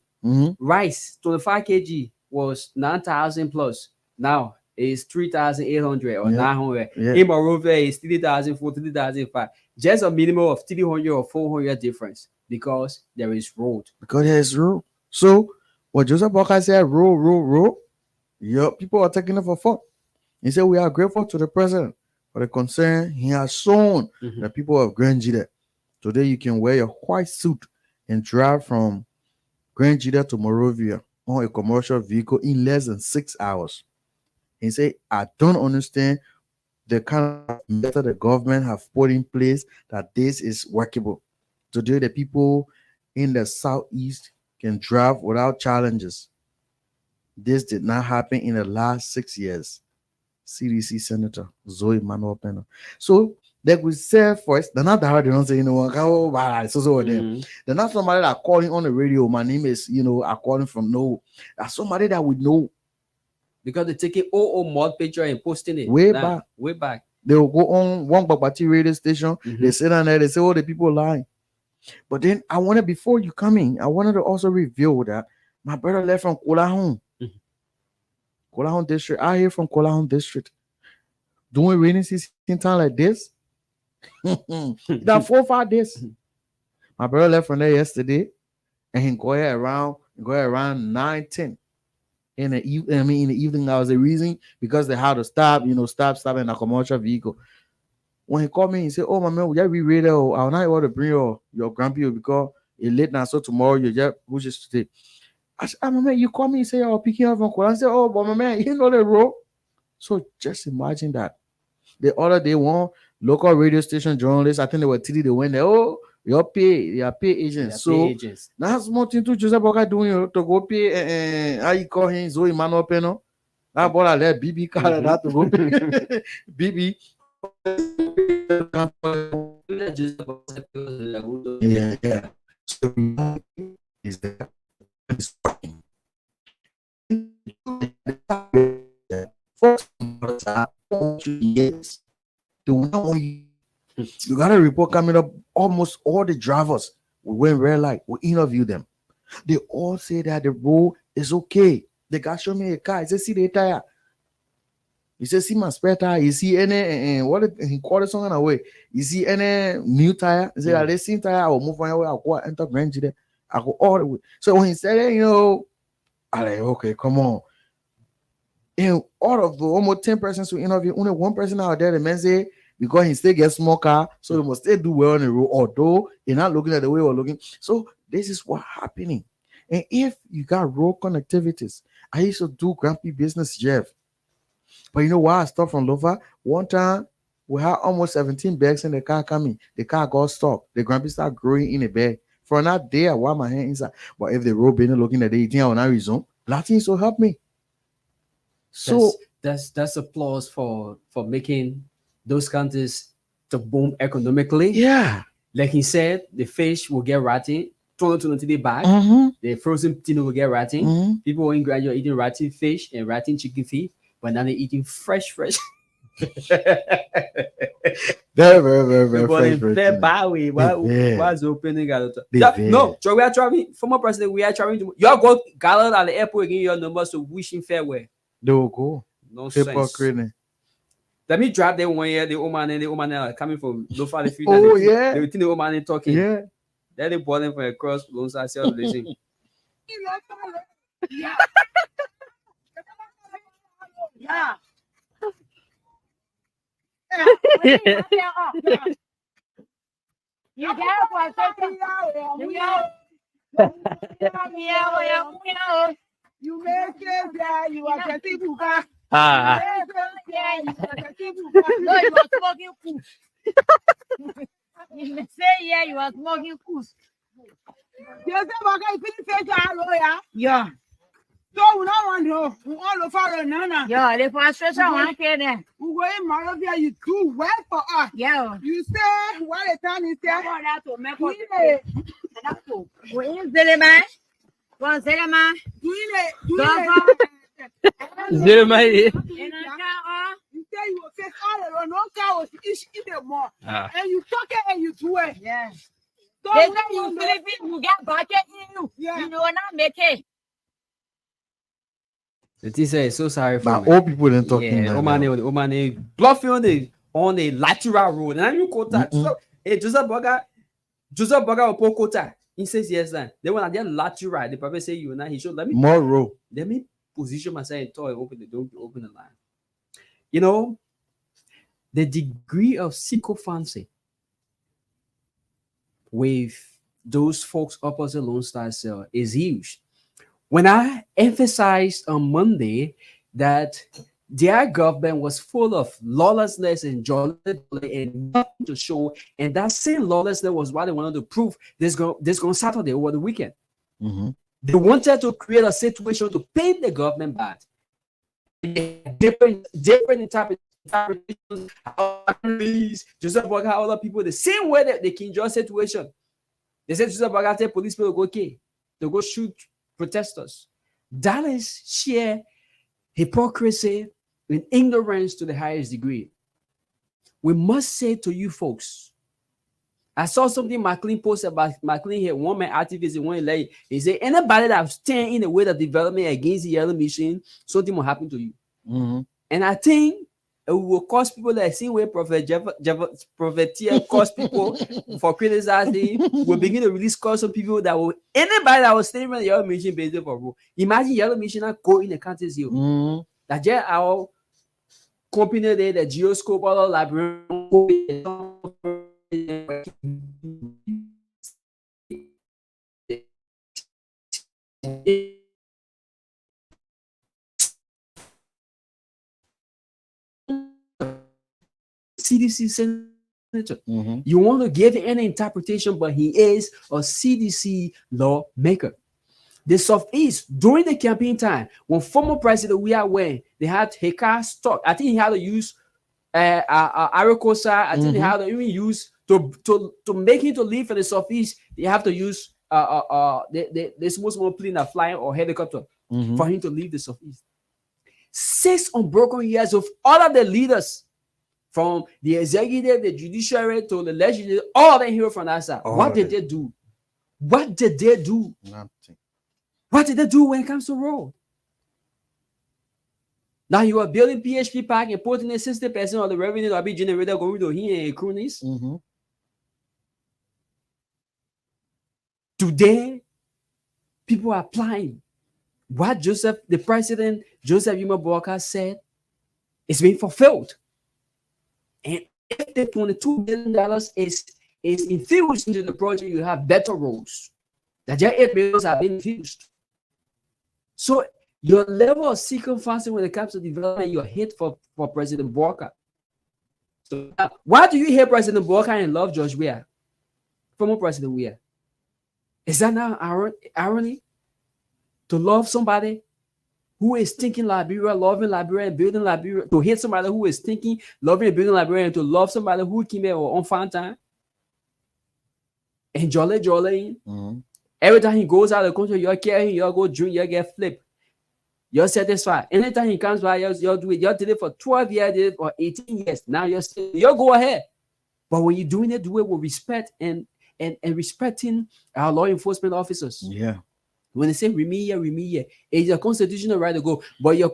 Rice 25 kg was 9,000 plus. Now it's 3,800 or 900. In Monrovia is 3,004, 3,005. Just a minimum of 300 or 400 difference because there is road. Because there is road. So what Joseph Walker said, road. People are taking it for fun. He said we are grateful to the president For the concern he has shown Mhm. the people of Grand Jida. Today you can wear your white suit and drive from Grand Jida to Morovia on a commercial vehicle in less than 6 hours. He said, I don't understand the kind of method the government have put in place that this is workable. Today the people in the southeast can drive without challenges. This did not happen in the last 6 years. CDC Senator Zoe Manuel Pena. So they would say first, they're not that they don't say, you know, oh, so them. They're not somebody that calling on the radio. My name is, you know, I'm calling from no. That's somebody that would know. Because they take it old mod picture and posting it Way now, back. way back. They will go on one Babati radio station. They sit down there, they say, oh, the people lying. But then I wanted, before you come in, I wanted to also reveal that my brother left from Kolahon. Kolahon district. I hear from Kolahon district. Doing rainy season time like this. That 4 or 5 days. My brother left from there yesterday, and he go around 9-10 in the evening. I mean, in the evening, that was the reason, because they had to stop in a commercial vehicle. When he called me, he said, "Oh, my man, we just read it. I'll not able to bring your grandpa because it's late now. So tomorrow you just push it today." I said, "Ah, my man, you call me, you say you're picking up from Kola." I said, "Oh, but my man, you know the road." So just imagine that. The other day, one local radio station journalist, I think they were TD, they went there. Oh, your pay agents. So that's more thing to Joseph Boga doing to go pay. How you call him? Zoe Manuel Peno. That boy I let BB card that to go pay. BB. Yeah. So is that it's working. First, yes. You got a report coming up. Almost all the drivers, we went red light, we interview them. They all say that the road is okay. The guy showed me a car. He said, "See the tire." He said, "See my spare tire. You see any he called it something away. You see any new tire?" He said, "The same tire. I will move on your way. I'll go enter Grand Jida. I go all the way." So when he said it, I like, okay, come on. And out of the almost 10 persons who interview, only one person out there, the man say, because he still gets small car, so he must still do well on the road, although he's not looking at the way we're looking. So this is what's happening. And if you got road connectivities, I used to do grumpy business, Jeff. But you know why I stopped from Lofa? One time we had almost 17 bags in the car coming. The car got stuck. The grumpy started growing in the bag. For that day, I wiped my hand inside. But if the road been looking at the 18, I will not resume. Latin so help me. So that's applause for making those countries to boom economically. Yeah. Like he said, the fish will get rotting. 20 days back, the frozen potato will get rotting. People in graduate eating rotting fish and rotting chicken feet, but now they're eating fresh. very, very fresh. What's opening? No, so we are traveling. Former president, we are traveling to. You all go gathered at the airport again. Your numbers to wishing farewell. They will go. No sense. Let me drop them 1 year. The woman are coming from Lofa. The future. Oh yeah. They think the woman talking. Yeah. Then they brought them from across alongside self-blessing. Yeah. Yeah. You got what? You make it there. You are getting buga. Ah. No, you are smoking food. You say yeah, you are smoking food. You say Boga, you finish it, yeah. So we don't want to. We all over Nana. Yeah, the frustration one there. We go in Morovia. You do well for us. Yeah. You say what the time is there. We in Zelema. One Zelema. Zelema. You say you will take all the no cows each in the more. And you talk it and you do it. Yeah. So they say you Philippines, you get back in you. Yeah. You will not make it. The teacher is so sorry for all people then talking. Yeah, Omane bluffing on the lateral road. And you quote that. So, Joseph Boga will put quota. He says yes, then. They want to get lateral. The prophet say you and I. He should let me more row. Let me position myself and talk. Open the line. the degree of sycophancy with those folks opposite Lone Star Cell is huge. When I emphasized on Monday that their government was full of lawlessness and jolly and nothing to show, and that same lawlessness was what they wanted to prove this going Saturday over the weekend. Mm-hmm. They wanted to create a situation to paint the government bad. Different interpretations. Joseph Boakai, other people, the same way that the King George situation. They said Joseph Boakai tell police people go okay, to go shoot protesters. That is sheer hypocrisy and ignorance to the highest degree. We must say to you folks, I saw something McLean posted about McLean here, one man activist in one lay. He said, anybody that stand in the way of development against the yellow machine, something will happen to you. Mm-hmm. And I think it will cause people that see where Prophet Prophetia cause people for criticizing will begin to release cause some people that will anybody that was staying in the yellow machine based for rule. Imagine yellow machine go in the countries here. Mm-hmm. That just our company there, the geoscope, all library. CDC senator. Mm-hmm. You want to give any interpretation, but he is a CDC lawmaker. The Southeast during the campaign time, when former president we are when they had his car stock, I think he had to use Aracosa. I think they had to even use to make him to leave for the Southeast. They have to use the small plane that flying or helicopter for him to leave the Southeast. 6 unbroken years of all of the leaders, from the executive, the judiciary to the legislature, all they hear from that side. What did they do? What did they do? Nothing. What did they do when it comes to road? Now you are building PHP park and putting a 60% of the revenue that will be generated going to here in Cronies. Mm-hmm. Today, people are applying what the president, Joseph Yuma Boakai said is being fulfilled. And if the $22 billion is infused into the project, you have better roads. The $8 billion have been infused. So your level of sycophancy when it comes to development, you're hit for President Boakai. So why do you hate President Boakai and love George Weah? Former President Weah. Is that now irony? To love somebody who is thinking Liberia, loving Liberia, and building Liberia, to hate somebody who is thinking, loving, and building Liberia, and to love somebody who came here on fun time. And jolly. Mm-hmm. Every time he goes out of the country, you're carrying, you go drink, you get flipped. You're satisfied. Anytime he comes by, you'll do it. You did it for 12 years, did it for 18 years. Now you'll go ahead. But when you're doing it, do it with respect and respecting our law enforcement officers. Yeah. When they say remediate, it's a constitutional right to go. But your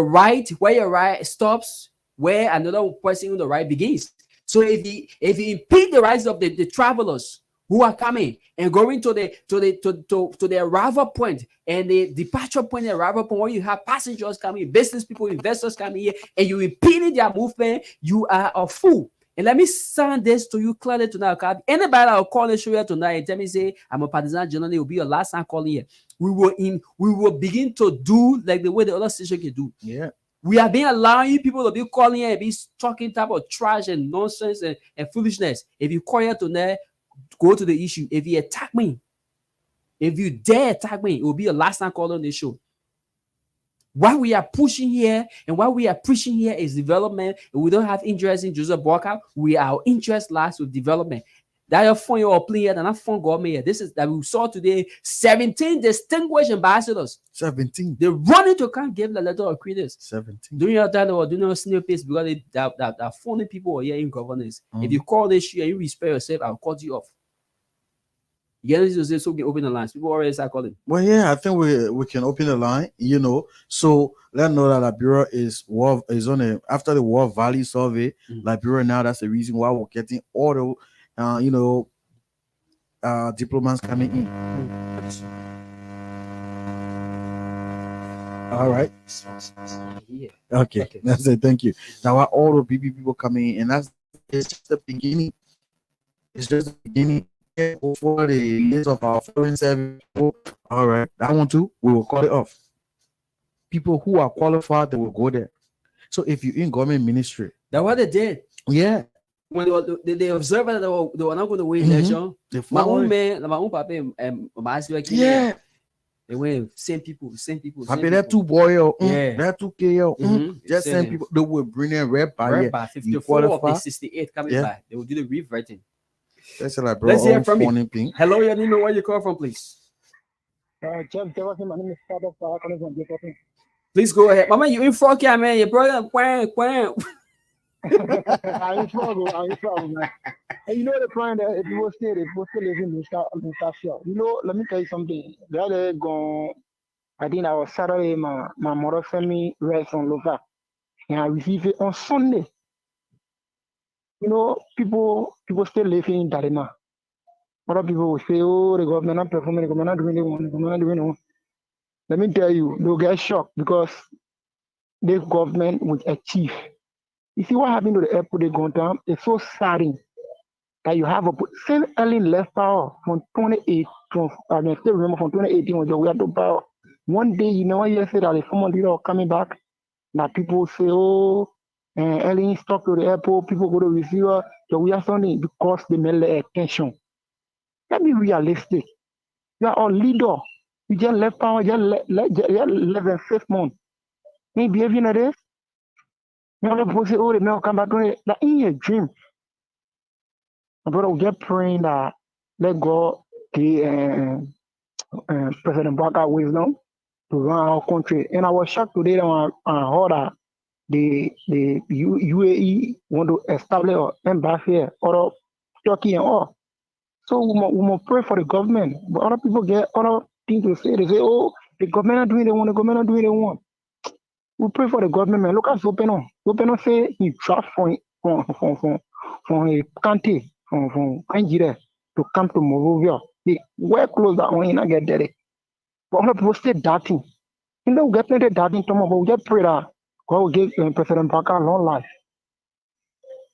right, where your right stops, where another person on the right begins. So if you impede the rights of the travelers who are coming and going to the arrival point and the departure point, the arrival point, where you have passengers coming, business people, investors coming here, and you impeding their movement, you are a fool. And let me sound this to you clearly tonight. Okay? Anybody that will call the show here tonight and tell me, say, I'm a partisan journalist, it will be your last time calling here. We will begin to do like the way the other station can do. Yeah. We have been allowing people to be calling here and be talking type of trash and nonsense and foolishness. If you call here tonight, go to the issue. If you attack me, if you dare attack me, it will be your last time calling on this show. What we are pushing here and what we are preaching here is development. And we don't have interest in Joseph Boakai. Our interest lies with development. That your phone you're playing here, not phone government here. This is that we saw today 17 distinguished ambassadors. 17. They running to come give the letter of credence. 17. During your time, or doing a senior place because that phony people are here in governance. If you call this year and you respect yourself, I'll cut you off. You get to say so we open the lines. People already start calling. Well, yeah, I think we can open the line, So let know that Liberia is after the War Valley survey, Liberia now, that's the reason why we're getting all the diplomats coming in. All right. Yeah. Okay. Okay. That's it. Thank you. Now, are all the BB people coming in, and it's just the beginning. It's just the beginning. For the list of our foreign service. All right. That one too, we will call it off. People who are qualified, they will go there. So if you're in government ministry, That's what they did. yeah, When they observed that they were not going to win Mhm. election. they My follow own it. man, my own papa, my husband came in. Yeah, They went same people. I mean that two boy, Yeah. that two KO, just Same send here. people. They will bring in red by Right yeah. by You 54 of the qualify. 68 coming Yeah. back. They will do the reverting. That's like bro. Let's hear All from you. funny thing. Hello, your name and where you call from, please. Please go ahead. Mama, you in front here, man. Your brother, quang. I ain't trouble, man. And you know the point that if you stay living in Mustafa. You know, let me tell you something. The other day, I think I was Saturday, my mother sent me rest on Lova. And I received it on Sunday. You know, people still living in Darima. Other people will say, oh, the government not performing, the government not doing the one, the government not doing the one. Let me tell you, they'll get shocked because this government will achieve. You see what happened to the airport they gone down? It's so saddening that you have since Ellen left power from 28, I still remember from 2018 when we had the power. One day, you know, you say that the former leader coming back, that people say, oh, Ellen stuck to the airport, people go to receive her, so we are something because they made the attention. Let me be realistic. You are a leader. You just left power, just left in 6 months. Ain't behaving like this. You know, people say, oh, they may come back to it. That ain't a dream. My brother, we just praying that let God give President Barack wisdom to run our country. And I was shocked today when I heard that the UAE want to establish an embassy here, or Turkey and all. So we must pray for the government. But other people get other things to say. They say, oh, the government are doing the one, the government are doing the one. We pray for the government, man. Look at Zopeno. Zopeno say he dropped from a country, from Nigeria to come to Monrovia. They were close that one, not get there. But other people stay doubting. You know, we get plenty of doubting tomorrow, but we just pray that God will give President Parker long life.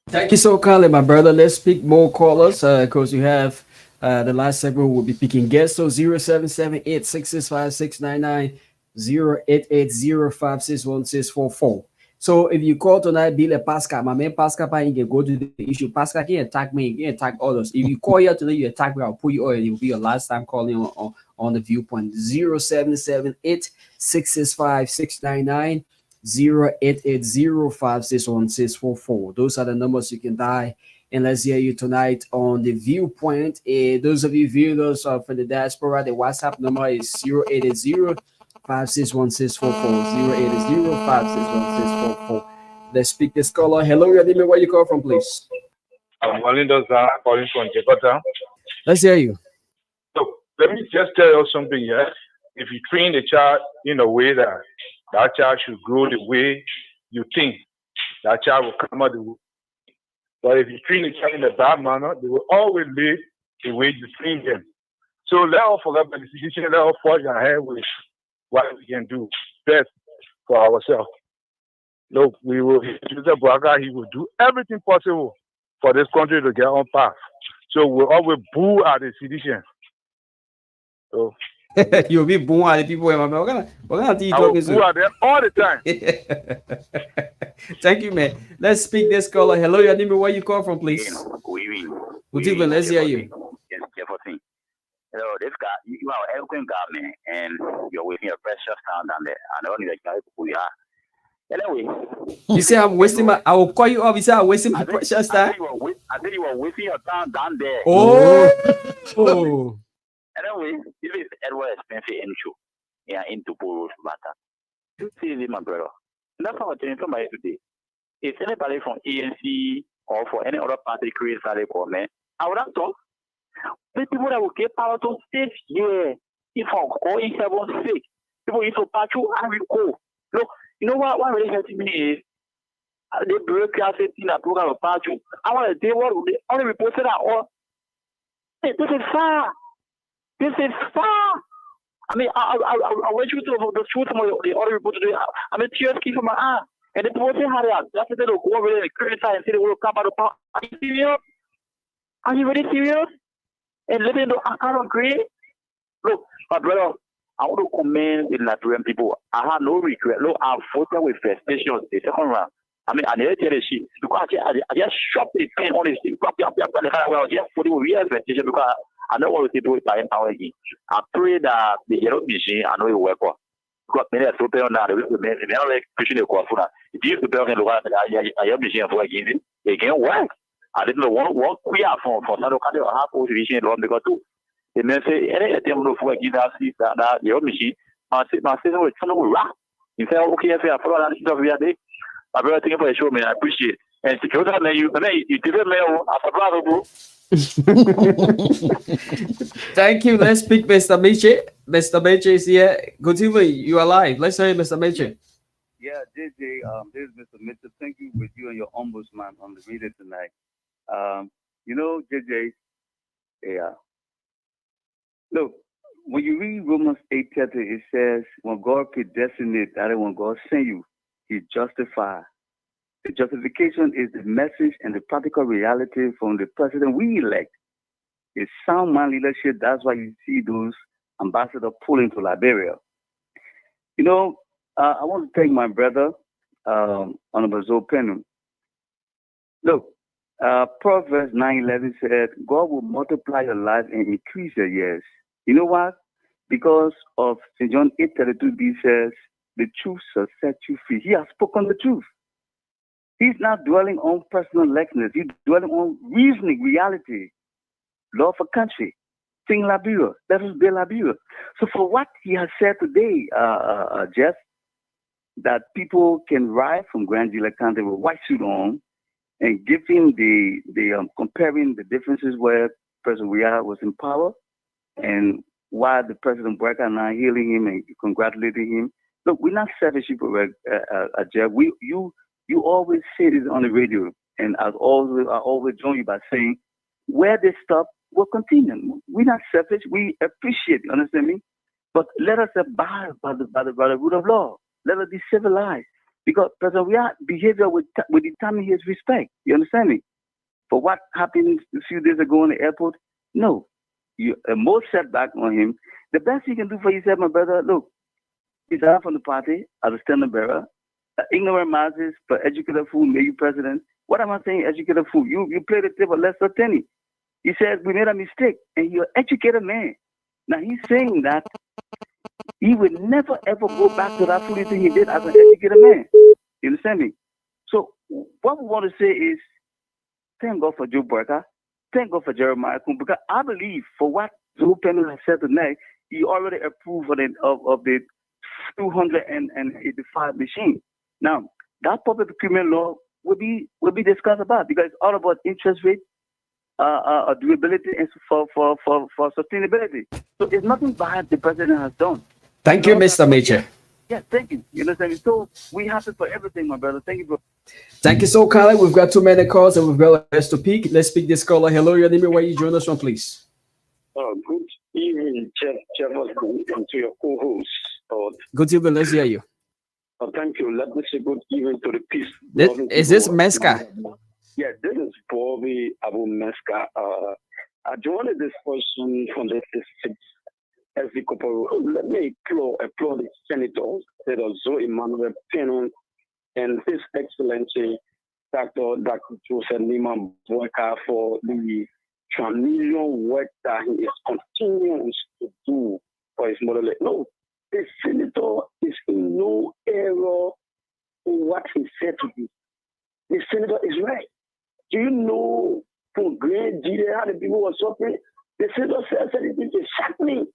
Thank you so kindly, my brother. Let's speak more callers because you have the last segment. We'll be picking guests. So 0778-665-699, 0880-561-644. So if you call tonight, be like Pascal, my man Pascal, you can go to the issue. Pascal can attack me, you can attack others. If you call here today, you attack me, I'll put you on. It will be your last time calling on the viewpoint. 0778-665-699. 0880-561-644. Those are the numbers you can dial. And let's hear you tonight on the viewpoint. Those of you viewing us from the diaspora, the WhatsApp number is 080-561-644. 080-561-644. Let's speak this caller. Hello, your name and where you call from, please. I'm calling from Jakarta. Let's hear you. So let me just tell you something here. If you train the child in a way that child should grow the way you think, that child will come out the way. But if you train the child in a bad manner, they will always live the way you train them. So let us forget about the decision, let us forge ahead with what we can do best for ourselves. Look, we will, Mr. Barack, he will do everything possible for this country to get on path. So we'll always boo at the decision. So You'll be born at the people. We're gonna teach I will boo at them all the time. Thank you, man. Let's speak this caller. Hello, your name and where you call from, please. Good evening. Let's hear you. Yes, Jefferson. Hello, this guy, you are an eloquent guy, man, and you're wasting a precious time down there. I know you're who you are. Anyway, you say I'm wasting my. I will call you up. You say I'm wasting my precious time. I think you were wasting your time down there. Oh. Anyway, this is Edward Spencer intro. Yeah, into Boros matter. You see this, my brother. And that's how I'm telling somebody today. If anybody from ANC or for any other party creates a comment, I would have thought the people that will get power to save here. If I go in heaven's sake, people used to patrol, I will go. Look, you know what really hurts me is the bureaucracy thing that program of patrol. I want to say what they only reported that all. Hey, this is far. This is far. I mean, I went through the truth some of the other reports today. I mean, tears came from my eye. And the people say how they are. That's what they go over there and criticize and say they will come out of power. Are you serious? Are you really serious? And living in the account of greed? Look, my brother, I want to commend the Liberian people. I have no regret. Look, I voted with frustration the second round. I mean, I never tell the shit because I just shot the pen on his thing. I was just putting with real frustration because I don't want to do it by an hour again. I pray that the yellow machine, I know it will work. Because many are so on that, they are like pushing the coffee. If you prepare the work, I have machine for again, it can work. I didn't know what we are for Sado Kade or half position because too. The men say, any attempt for again, that the machine, my sister will turn over rock. You say, okay, if I follow that stuff we are there. My brother, thank you for the show, man. I appreciate it. And to that, you did it, man. I brother, bro. Thank you. Let's speak Mr. Meche. Mr. Meche is here. Good evening. You are live. Let's hear Mr. Meche. Yeah, JJ, this is Mr. Mitchell. Thank you with you and your ombudsman on the meeting tonight. You know, JJ, yeah. Look, when you read Romans 8:30, it says, when God predestinate, that is when God sent you, He justified. The justification is the message and the practical reality from the president we elect. It's sound man leadership. That's why you see those ambassadors pulling to Liberia. You know, I want to thank my brother, Honorable Zoe Penham. Look, Proverbs 9:11 said, God will multiply your life and increase your years. You know what? Because of St. John 8:32b says, the truth shall set you free. He has spoken the truth. He's not dwelling on personal likeness. He's dwelling on reasoning, reality, law for country. Sing Liberia. Let us build Liberia. So for what he has said today, Jeff, that people can ride from Grand Gila County with white suit on and give him the comparing the differences where President Weah was in power and why the President Bouazizi now hailing him and congratulating him. Look, we're not selfish people, Jeff. You always say this on the radio, and I always join you by saying, where they stop, we'll continue. We're not selfish. We appreciate, you understand me? But let us abide by the rule of law. Let us be civilized. Because President Weah's behavior will determine his respect. You understand me? For what happened a few days ago in the airport, no. More setback on him. The best he can do for himself, my brother, look, he's out from the party as a standard bearer. Ignorant masses, but educated fool made you president. What am I saying, educated fool? You played the table less than Tenny. He said, we made a mistake, and you're an educated man. Now, he's saying that he would never, ever go back to that foolish thing he did as an educated man. You understand me? So, what we want to say is, thank God for Joe Burka. Thank God for Jeremiah Kuhn, because I believe for what Joe Penham has said tonight, he already approved of the 285 machine. Now, that public procurement law will be discussed about because it's all about interest rate, durability, and for sustainability. So it's nothing bad the president has done. Thank you, Mr. Meche. Yeah, thank you. You understand? So we happy for everything, my brother. Thank you, bro. Thank you so kindly. We've got too many calls and we've got less to pick. Let's pick this caller. Hello, your name and where you join us from, please. Good evening, Jefferson, and to your co-host. Good evening. Let's hear you. Thank you. Let me say good evening to the peace. Is this Meska? Yeah, this is Bobby Abu Meska. I joined this person from the SC Corporation. Let me applaud the senators, Zoe Emmanuel Penham, and His Excellency Dr. Joseph Nima Boyka for the trillion work that he is continuing to do for his motherland. No, the senator is in no error in what he said to be. The senator is right. Do you know from Grand Gila how the people were suffering? The senator said it is happening.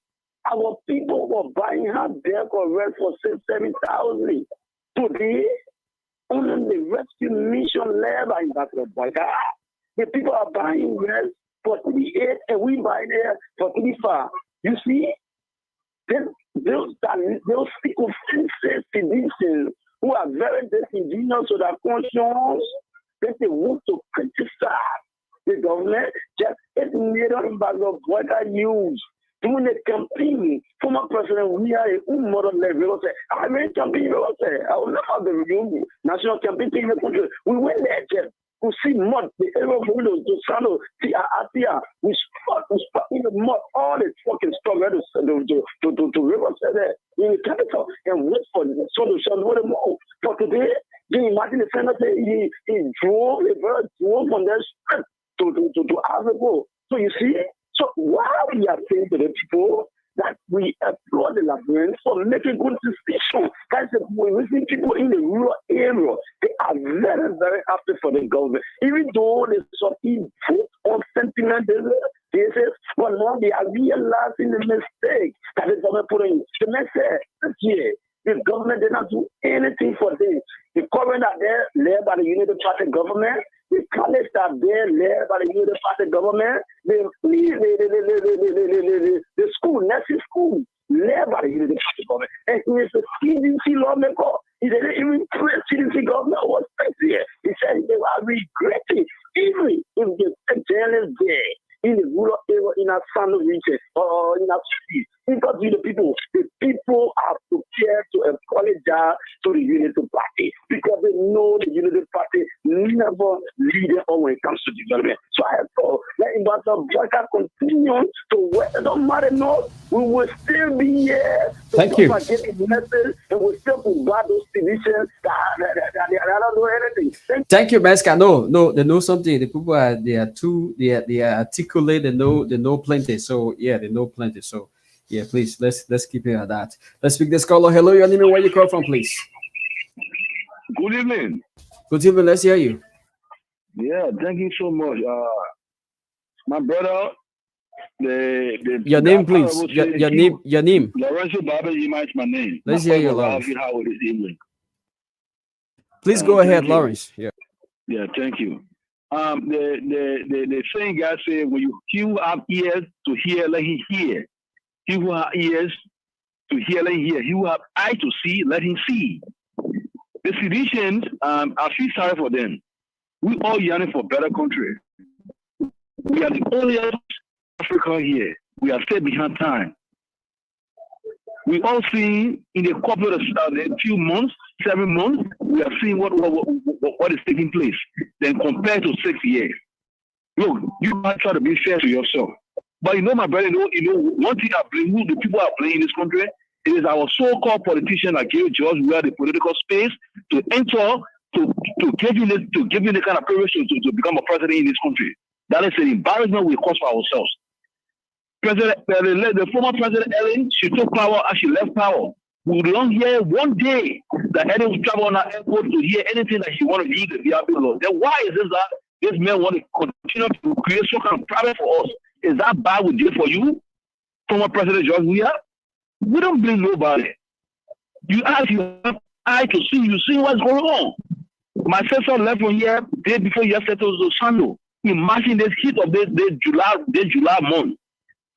Our people were buying hot deck or rest for 7,000. Today, only the rescue mission led by Dr. Boyka, the people are buying rest for 38 and we buy there for 35. You see? Those offensive citizens who are very disingenuous with their conscience, they want to criticize the government, just as NATO ambassador Boyka used during the campaign, former President we are a model level. I mean, campaign, I will not have the national campaign in the country. We went there, Jeff. We see mud, the area of windows, the sandal, we spot in the mud, all the fucking stuff to Riverside there in the capital and wait for the solution with them all. But today, you imagine the senator, he drove from their strength to Africa. So you see, so why we are saying to the people that we applaud the Liberians for making good decisions. Guys, when we see people in the rural area, they are very, very happy for the government. Even though there's some input on sentiment, they say, well, now they are realizing the mistake that the government put in. The next year, the government did not do anything for them. The government are there, led by the Unity Party government. The college are there, led by the Unity Party government. The school, nursing school, led by the Unity Party government. And he is a CDC lawmaker. He didn't even praise CDC government was here. He said they were regretting, even if the journalists there in the rural area, in our Sando region, or in our city, because the people are prepared to apologize to the Unity Party because they know the Unity Party never lead them on when it comes to development. So I thought that Ambassador Bianca continue to work. It don't matter, no, we will still be here. Thank you. Message, and we'll still provide those divisions that don't do anything. Thank you, Meska. No, they know something. The people they are articulate. They know plenty. So yeah, they know plenty. So. Yeah, please, let's keep it at that. Let's speak this caller. Hello, your name and where you call from, please. Good evening. Good evening, let's hear you. Yeah, thank you so much. My brother, your name, please. Your name. Lorenzo Babajima is my name. Let's hear you, Lawrence. Evening. Please go ahead, Lawrence. Yeah. Yeah, thank you. The saying God said, when he who have ears to hear, let him hear. He who have ears to hear, let him hear. He who have eyes to see, let him see. The citizens, I feel sorry for them. We all yearning for better country. We are the only Africa here. We are still behind time. We all see in the couple of few months, 7 months, we are seeing what is taking place. Then compared to 6 years. Look, you might try to be fair to yourself. But my brother, one thing I blame who the people are playing in this country, it is our so-called politicians that gave George Weah the political space to enter, to give you the kind of privilege to become a president in this country. That is an embarrassment we cause for ourselves. The former President Ellen, she took power and she left power. We don't hear one day that Ellen will travel on our airport to hear anything that he wants to use the VRP law. Then why is it that this man want to continue to create some kind of problem for us? Is that bad we did for you, former President George Weah? We don't blame nobody. You have eye to see, you see what's going on. My sister left from here day before yesterday to Sando. Imagine this heat of this July month.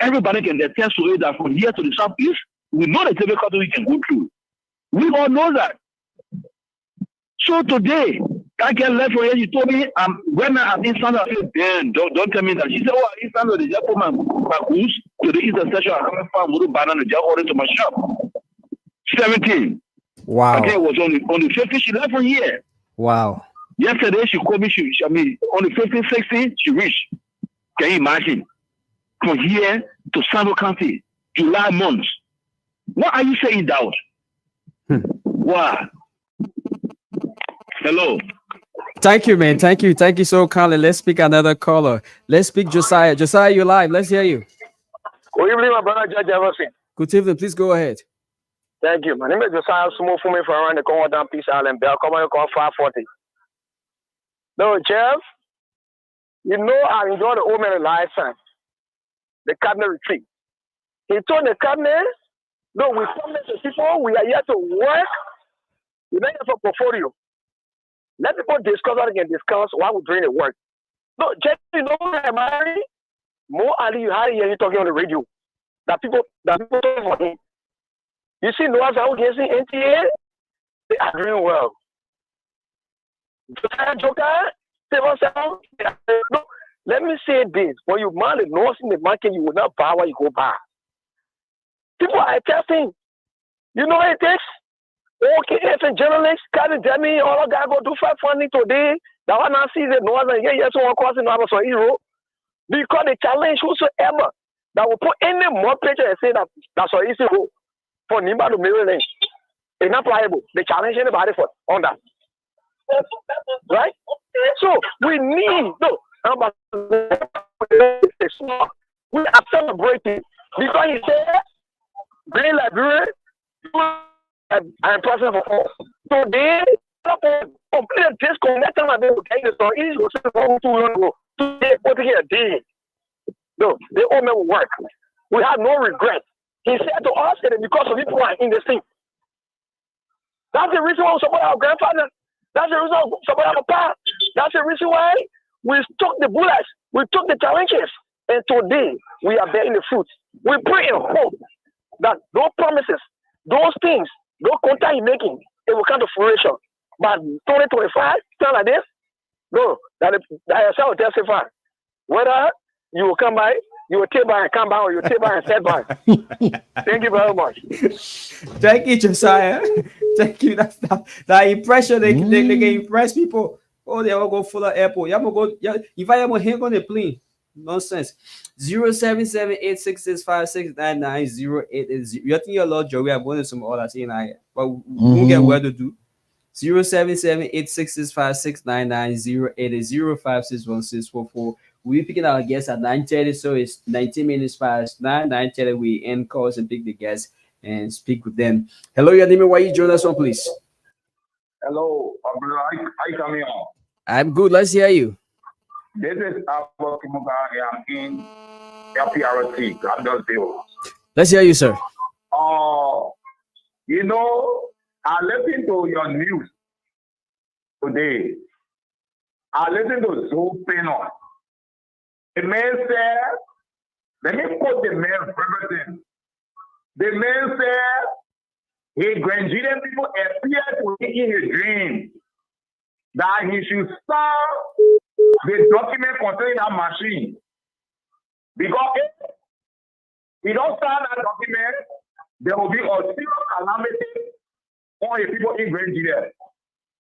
Everybody can attest to it that from here to the southeast, we know the difficulty we can go through. We all know that. So today, I get left from here. She told me, when I'm in Sando, I said, damn, don't tell me that. She said, oh, in Sando, they just put my goose to the eastern section. I come from Muru Banana, just order to my shop. 17. Wow. Okay, it was on the 15th, she left from here. Wow. Yesterday, she called me, on the 15th, 16th, she reached. Can you imagine? From here to Sando County, July month. What are you saying, doubt? Wow. Hello. Thank you, man. Thank you so kindly. Let's speak another caller. Let's speak Josiah. Josiah, you're live. Let's hear you. Good evening, my brother Judge Everson. Good evening. Please go ahead. Thank you. My name is Josiah Sumo Fumi from around the corner down Peace Island. Bell, come on, call 540. No, Jeff, you know I enjoy the old man lifetime. The cabinet retreat. He told the cabinet, no, we promise the people we are here to work. We're not here for portfolio. Let people discuss what they can discuss while we're doing the work. No, Jeff, you know what I'm married? More Ali, you hear you talking on the radio. That people talk for him. You see Noah's House against NTA? They are doing well. Joker, no, let me say this. When you man the north in the market, you will not buy what you go buy. People are testing. You know what it takes? Okay, it's a journalist, Cardi Demi, all of that go do 500 today. That one I see the noise and yes, one causing number for hero. Because the challenge whosoever that will put any more picture and say that that's what easy for Nimba to mirror name. It's not pliable. They challenge anybody for on that. Right? So we need we are celebrating because he said being Liberia I'm present for all. Today complete disconnect my baby so easy to too long ago. Today put here day. No, they all never work. We have no regret. He said to us that because of people are in the thing. That's the reason why we support our grandfather. That's the reason why we support our past. That's the reason why we took the bullets. We took the challenges. And today, we are bearing the fruit. We pray and hope that those promises, those things, those contact you're making, it will come to fruition. But 2025, something like this, no, that yourself will testify. Whether you will come by, you will take by and come by, or you will take by and set by. Thank you very much. Thank you, Josiah. Thank you. That's that impression. They can impress people. Oh, they all go full of airport. You go. If I ever hang on the plane, nonsense. 0778665699080. You think your Lord Joey? I'm going to some other thing I, but we won't get where to do. 0778665699080. We're picking our guests at 9:30, so it's 19 minutes past 9. 9:30, we end calls and pick the guests and speak with them. Hello, your name, why you join us on, please? Hello, I come here. I'm good. Let's hear you. This is Albert Kimuka. I'm in LPRC, Gladysville. Let's hear you, sir. You know, I listened to your news today. I listened to Zoe Pennon. The man said, let me quote the man representing. The man said, his Nigerian people appeared to him in his dream that he should stop the document concerning that machine. Because if he don't start that document, there will be a serious calamity on the people in Nigeria.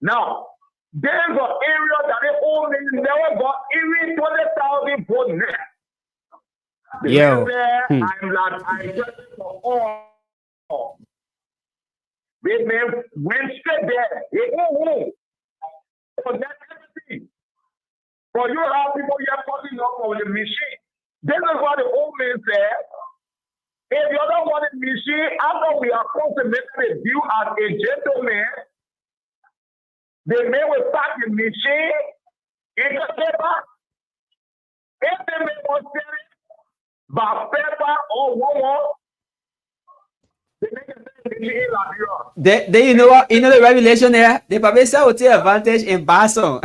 Now, there's an area that they only never got even 20,000 votes net. Yo. I'm just for all. They went straight there. They for that everything. For you have people here cutting up on the machine. This is what the old man said. If you don't want the machine, after we are consummating a deal as a gentleman, the man will start the machine in the paper. If the man was selling by paper or one, the man can sell the machine in Liberia. They you know what? You know the revelation there? The Pavesa will take advantage in Basel.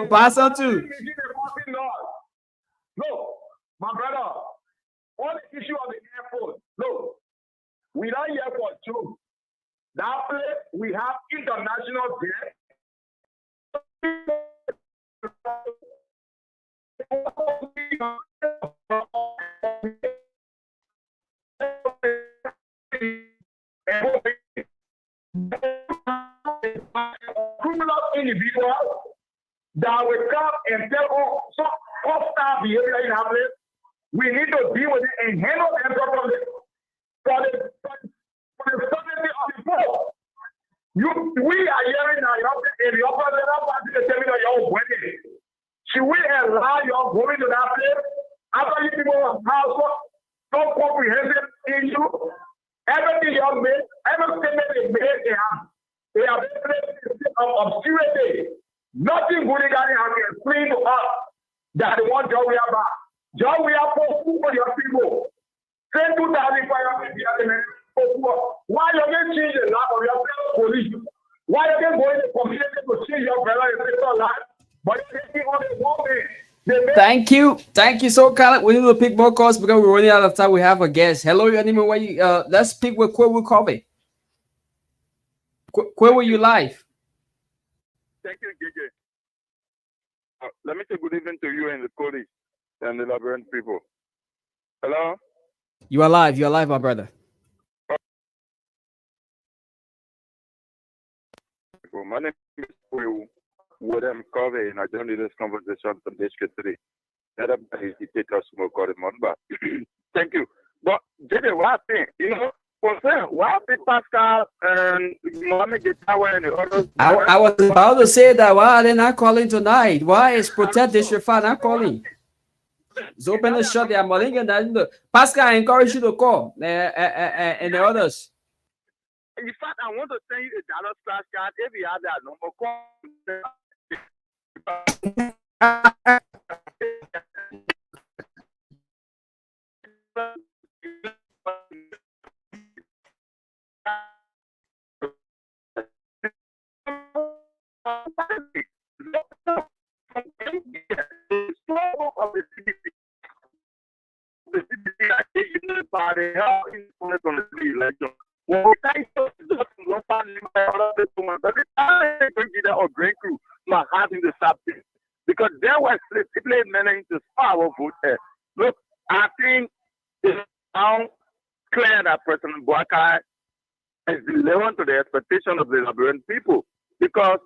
Basel too. No, my brother, on the issue of the airport, look, we don't hear for truth. That place, we have international jet. Criminal individuals that will come and tell some hostile behavior in our place. We need to deal with it and handle them properly for the sanity of the people. We are hearing now, if your president party is telling us you're winning. Should we allow you going to that place after you people have some comprehensive issue? Everything you have made, every statement they made, they have been of obscurity. Nothing good has been explained to us that they want John Weah back. John Weah for your people. Send 2,500 people. Why you going to change the life of your fellow police? Why are they going to community to change your fellow life? But they're taking on the woman. Thank you so kind. We need to pick more calls because we're running out of time. We have a guest. Hello, your name. Where you? Let's speak with Kwewu Kobe. Kwewu, you live? Thank you, JJ. Let me say good evening to you and the colleagues. and the Liberian people. Hello? You are live. You are live, my brother. My name is William Covey, and I joined this conversation from this city. Everybody dictator smoke or the money. Thank you. But JJ, what I think, concern, why did Pascal and Mohammed Getawa and the others? I was about to say that. Why are they not calling tonight? Why is Protect District 5 not calling? It's open the shot. They are Molinga. Pascal, I encourage you to call and the others. In fact, I want to send you a dollar flash card. If you have that number, call. My heart in the subject because there was people managing to power vote. Look, I think it's now clear that President Boakai is relevant to the expectation of the Liberian people because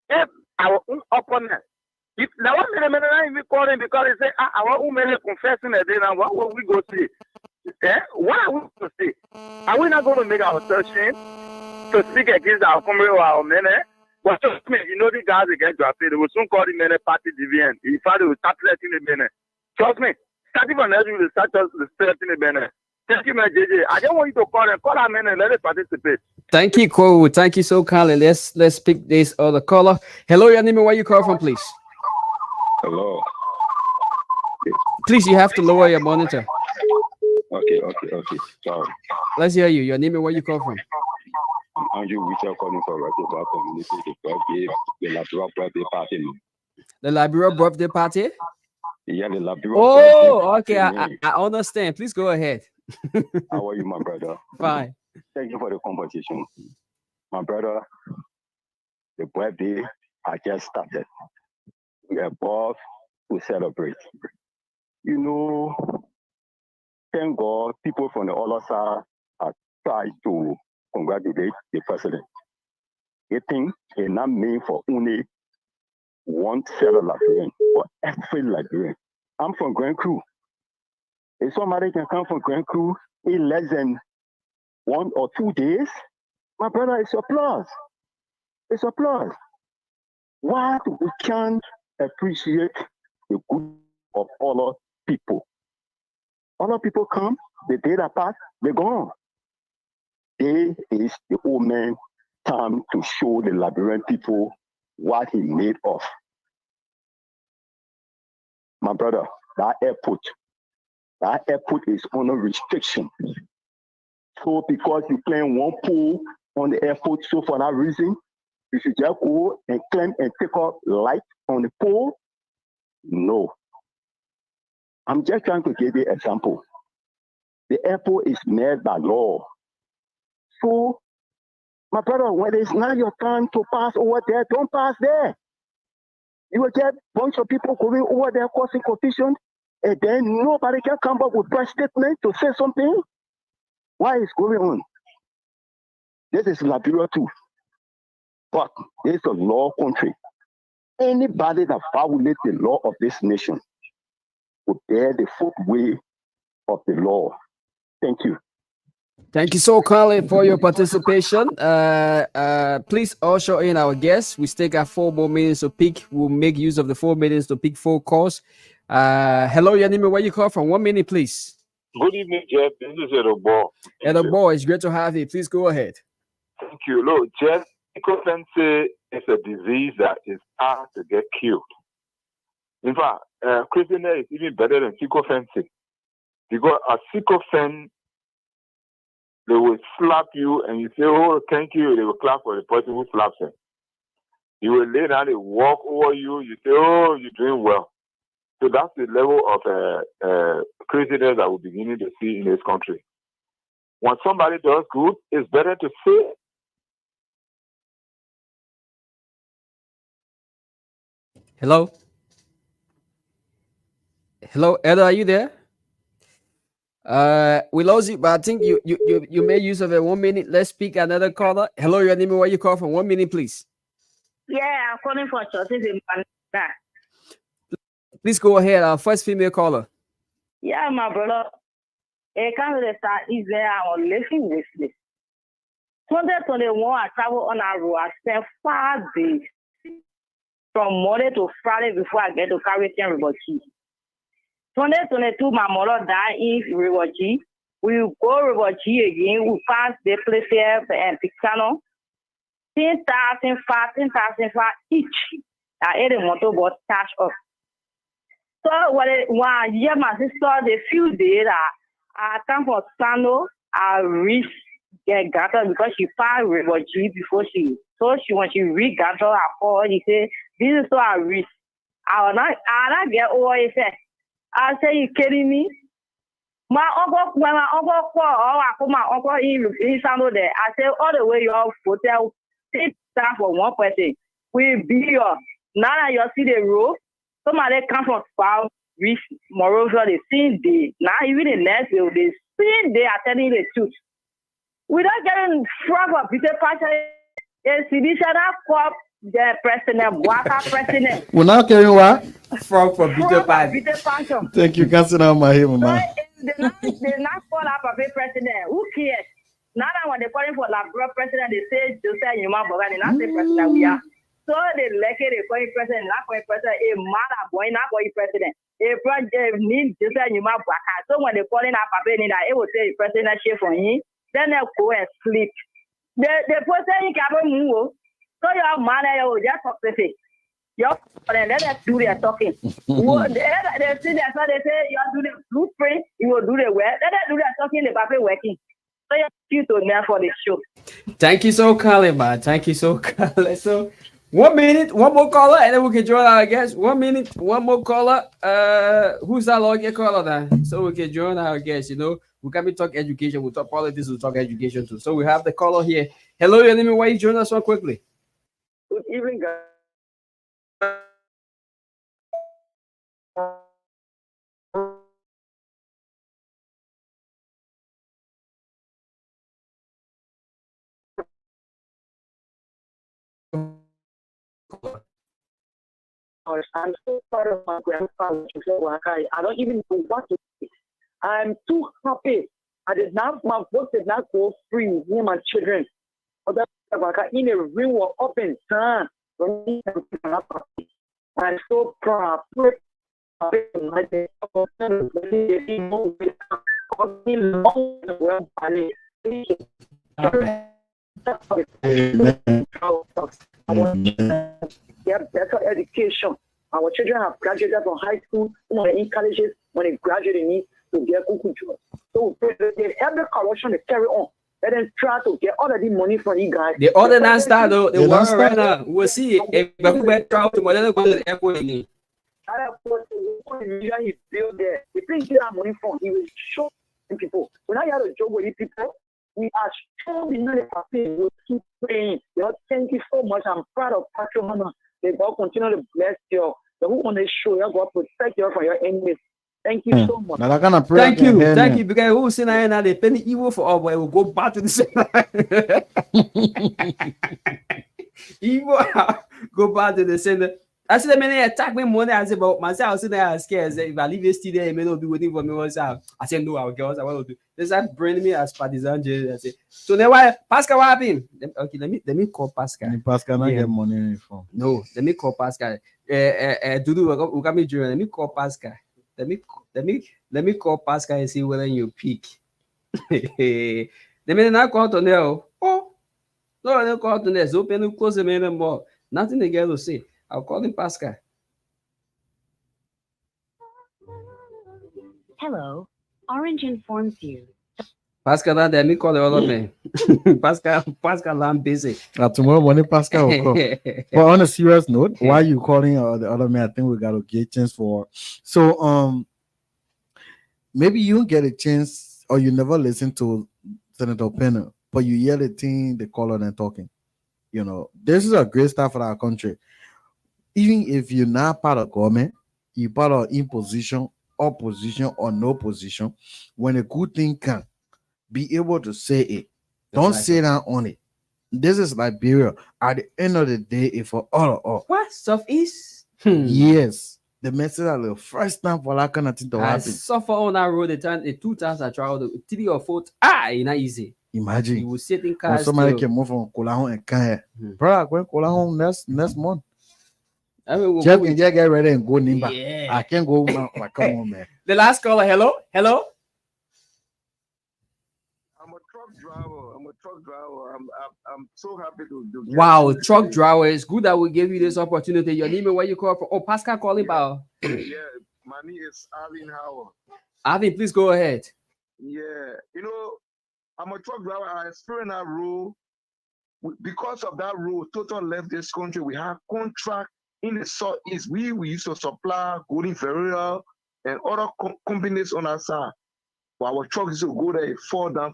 if our own opponent, if now one minute we call him because they say our own men confessing that then what will we go see? What are we going to see? Are we not going to make ourselves shame to speak against our comrade or our men? But trust me, the guys that get drafted, they will soon call the men party deviant. In fact, they will start letting the men. Trust me, starting from next week, they start letting the men. Thank you, my JJ. I don't want you to call our men and let them participate. Thank you, Ko. Thank you so kindly. Let's pick this other caller. Hello, your name and where you call from, please. Hello. Please, you have to lower your monitor. Okay. Sorry. Let's hear you. Your name and where you call from. I'm Andrew Witcher calling for Ratiba Community, the Liberal Birthday Party. The Liberal Birthday Party? Yeah, the Liberal. Oh, okay. I understand. Please go ahead. How are you, my brother? Fine. Thank you for the competition. My brother, the birthday I just started. We are both to celebrate. Thank God, people from the other side are trying to congratulate the president. They think it's not meant for only one set of Liberian, for every Liberian. I'm from Grand Cru. If somebody can come from Grand Cru in less than 1 or 2 days, my brother, it's applause. It's applause. Why we can't appreciate the good of other people? Other people come, the day that pass, they're gone. Today is the old man time to show the Liberian people what he made of. My brother, that airport is under restriction. So because you claim one pool on the airport, so for that reason, you should just go and claim and take off light on the pole? No. I'm just trying to give you an example. The airport is made by law. So, my brother, when it's not your time to pass over there, don't pass there. You will get a bunch of people going over there causing confusion, and then nobody can come up with press statement to say something. Why is going on? This is Liberia too. But this is a law country. Anybody that violates the law of this nation will bear the full weight of the law. Thank you. Thank you so kindly for your participation. Please usher in our guests. We still got 4 more minutes to pick. We'll make use of the 4 minutes to pick 4 calls. Hello, Yanime, where you call from? 1 minute, please. Good evening, Jeff. This is Edobo. Edobo, it's great to have you. Please go ahead. Thank you. Look, Jeff, sycophancy is a disease that is hard to get cured. In fact, Christianity is even better than sycophancy. Because a sycophant, they will slap you and you say, oh, thank you. They will clap for the person who slaps them. You will lay down, they walk over you. You say, oh, you're doing well. So that's the level of craziness that we're beginning to see in this country. When somebody does good, it's better to say. Hello? Hello, Edo, are you there? We lost you, but I think you made use of it. 1 minute. Let's speak another caller. Hello, your name and where you call from. 1 minute, please. Yeah, I'm calling for justice in Manila. Please go ahead. Our first female caller. Yeah, my brother. A candidate is there. I'm living with this. 2021, I travel on a road. I spent 5 days from Monday to Friday before I get to Caribbean River Key. 2022, my mother died in River Key. We go River Key again. We pass the place here and Picano. 10,000, 15,000 each. I ate a motor bus cash off. So when I hear my sister, the few days I come for Sano, I reach get Gata because she passed River G before she. So she when she read Gata, I call. He say this is so I reach. I not get over. He said, I say you kidding me? My uncle when my uncle call, I call my uncle in Sano there. I say all the way your hotel. Sit down for one person. We be your now that you see the road. Somebody come from far, reach moreover the same day. Now even the next day, the same day, I telling you the truth. Without getting frog of Peter Pasha, a citizen of the president, Waka president. We're not carrying what? Frog for Peter Pasha. Thank you, Councilor Mahima. They not call up a president. Who cares? Now that when they're calling for Labrador president, they say Joseph Yuma Bogan, not the president we are. So they like it, they call president, not for president, a mother boy, not for president. A project needs Joseph Yuma Bogan. So when they're calling up a penny, it will say president share for him, then they'll go and sleep. The president can't move. So your man, you just talk to say. Let us do their talking. They see that, so they say, you do the blueprint, you will do the work. Let us do their talking, the paper working. You to there for the show. Thank you so kindly, man. Thank you so kindly. So 1 minute, one more caller, and then we can join our guest. 1 minute, one more caller. Who's our login caller then? So we can join our guest. You know, we can be talk education, we talk politics, we talk education too. So we have the caller here. Hello, your name and why you join us so quickly? Good evening, guys. I'm so proud of my grandfather. I don't even know what to say. I'm too happy. I did not, my work did not go free with me and my children. But in a room was open, son. I'm so proud. They have better education. Our children have graduated from high school, when they're in colleges, when they graduate, they need to get good jobs. So they have the corruption to carry on. Let them try to get all of the money from you guys. The other non star though, the one right now. We'll see if we try to go to the airport again. He built there. The place he have money from, he will show people. When I had a job with these people, we are strong in the cafe. We keep praying. Lord, thank you so much. I'm proud of Pastor Mama. May God continue to bless you. The who on the show, God protect you from your enemies. Thank you so much. Now, kind of pray thank you. Because who's saying now they penny evil for all, but will go back to the same. Evil go back to the sender. I said, "Man, attack me money." I said, "But myself, I said, I was scared. If I leave this today, I may not do anything for me myself." I said, "No, I will get what I want to do." They start bringing me as partisan. I said, "So then why Pascal? What happened?" Okay, let me call Pascal. Pascal not get money from. No, let me call Pascal. Dudu, we got me during. Let me call Pascal. Let me call Pascal and see whether you pick. Let me not call to know. Oh, no, I don't call to this. Open and close the man more. Nothing to get to say. I'll call him Pascal. Hello, Orange informs you. Pascal, let me call the other man. Pascal, I'm busy. Tomorrow morning, Pascal will call. But on a serious note, why are you calling the other man? I think we got to get a chance for. So, maybe you get a chance, or you never listen to Senator Pena, but you hear the thing, the caller, and talking. You know, this is a great start for our country. Even if you're not part of government, you're part of imposition opposition or no position, when a good thing can be able to say it. Don't sit down on it. This is Liberia. At the end of the day, if for all of us. What? Southeast? Yes. The message that the first time for that kind of thing to I happen. suffer on that road the 2 times I traveled, 3 or 4. It's not easy. Imagine. You will sit in When cars. somebody can move from Kolahon and come here. Brother, going Kolahon next month. I mean, Jeff can just get ready and go Nimba. Yeah. I can't go. Come on, man. The last caller. Hello. I'm a truck driver. I'm so happy to get Wow, you truck today. driver. It's good that we gave you this opportunity. Your name and where you call from? Oh, Pascal calling about. Yeah, my name is Alvin Howard. Alvin, please go ahead. Yeah, I'm a truck driver. I experienced that rule. Because of that rule, Total left this country. We have contract in the Southeast. We used to supply Golden Ferreira and other companies on our side. But our truck used to go there, fall down.